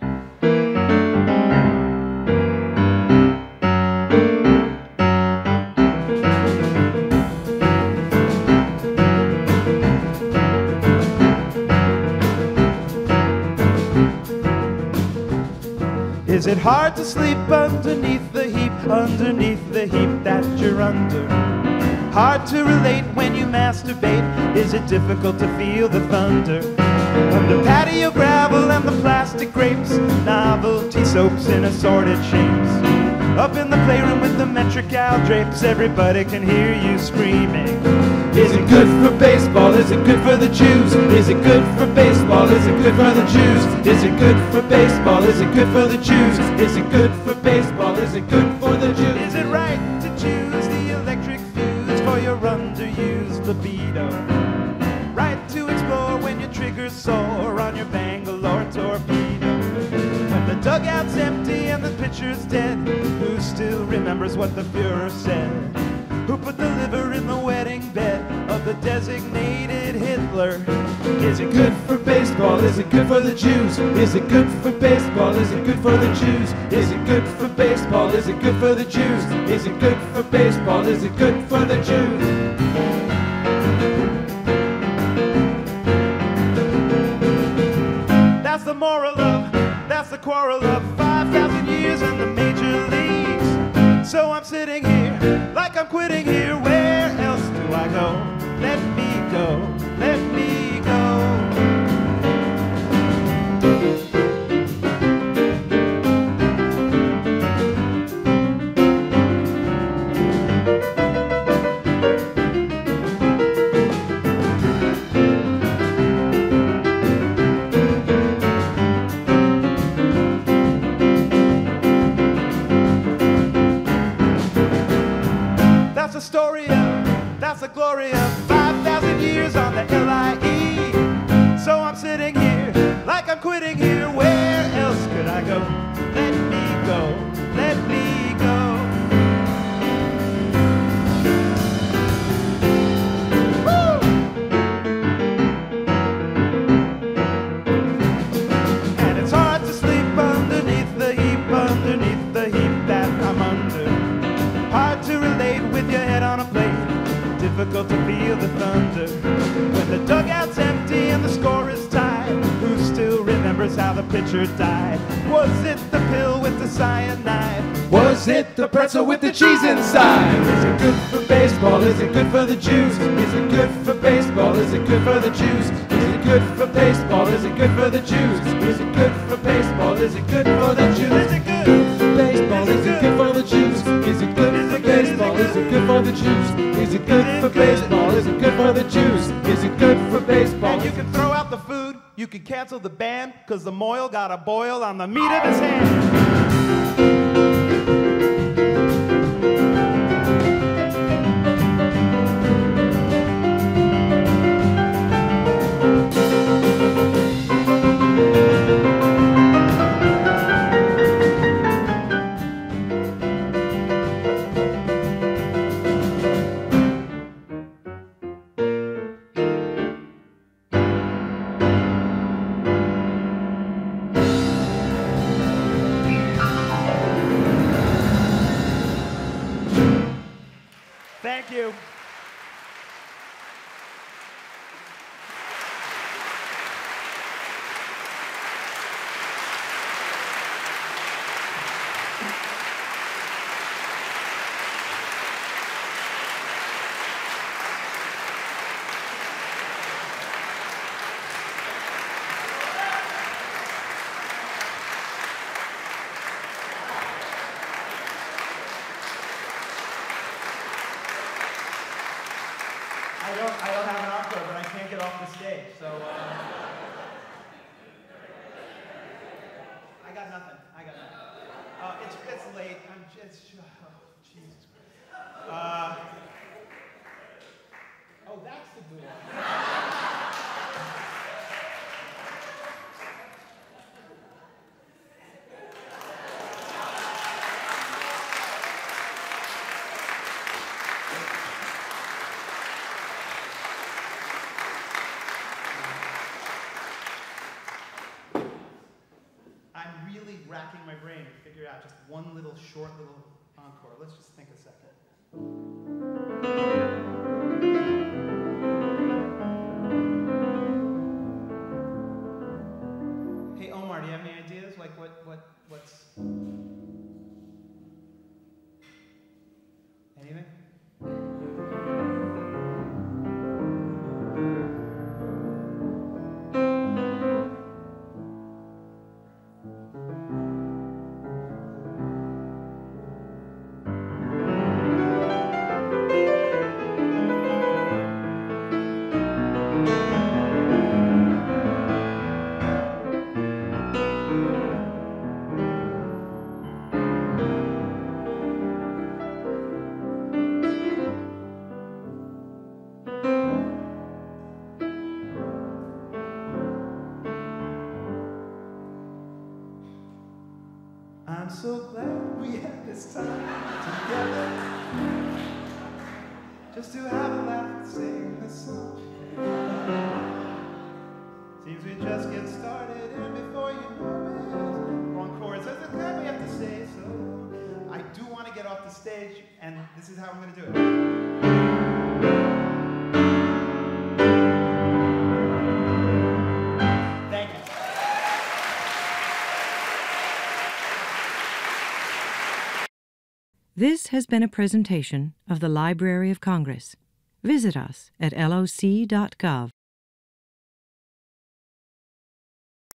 Is it hard to sleep underneath the heap that you're under? Hard to relate when you masturbate. Is it difficult to feel the thunder? Under patio gravel and the plastic grapes, novelty soaps in assorted shapes. Up in the playroom with the metric owl drapes, everybody can hear you screaming. Is it good for baseball? Is it good for the Jews? Is it good for baseball? Is it good for the Jews? Is it good for baseball? Is it good for the Jews? Is it good for baseball? Is it good for the Jews? Is it right to choose the electric fuse for your underused libido? Right to explore when your trigger's sore on your Bangalore torpedo? When the dugout's empty and the pitcher's dead, who still remembers what the Fuhrer said? Who put the liver in the wedding bed of the designated Hitler? Is it good for baseball? Is it good for the Jews? Is it good for baseball? Is it good for the Jews? Is it good for baseball? baseball? Is it good for the Jews? Is it good for baseball? Is it good for the Jews? That's the moral of, that's the quarrel of 5,000 years in the major leagues. So I'm sitting here like I'm quitting here. Where else do I go? Let me go, let me go. That's the story of, that's the glory of 5,000 years on the LIE. So I'm sitting here like I'm quitting here. Where else could I go? Let me go, let me go. Woo! And it's hard to sleep underneath the heap that I'm under. Hard to relate with your head on a plate. Difficult to feel the thunder. When the dugout's empty and the score is tied, who still remembers how the pitcher died? Was it the pill with the cyanide? Was it the pretzel with the cheese inside? Is it good for baseball? Is it good for the Jews? Is it good for baseball? Is it good for the Jews? Is it good for baseball? Is it good for the Jews? Is it good for baseball? Is it good for the Jews? Is it good for baseball? Is it good for the Jews? Is it good for baseball? Is it good for the Jews? Is it good for baseball? Is it good for the Jews? Is it good for baseball? And you can throw out the food, you can cancel the band, cause the moil got a boil on the meat of his hand. Thank you. I don't have an encore, but I can't get off the stage, so I got nothing. It's late. Oh, Jesus Christ. Oh, that's the good one. Racking my brain to figure out just one little short little encore. Let's just think a second. Hey Omar, do you have any ideas? Like what's anything? I'm so glad we had this time together, just to have a laugh and sing this song. Seems we just get started, and before you know it, wrong chords. That's the kind we have to say. So I stage, and this is how I'm going to do it. Thank you. This has been a presentation of the Library of Congress. Visit us at loc.gov.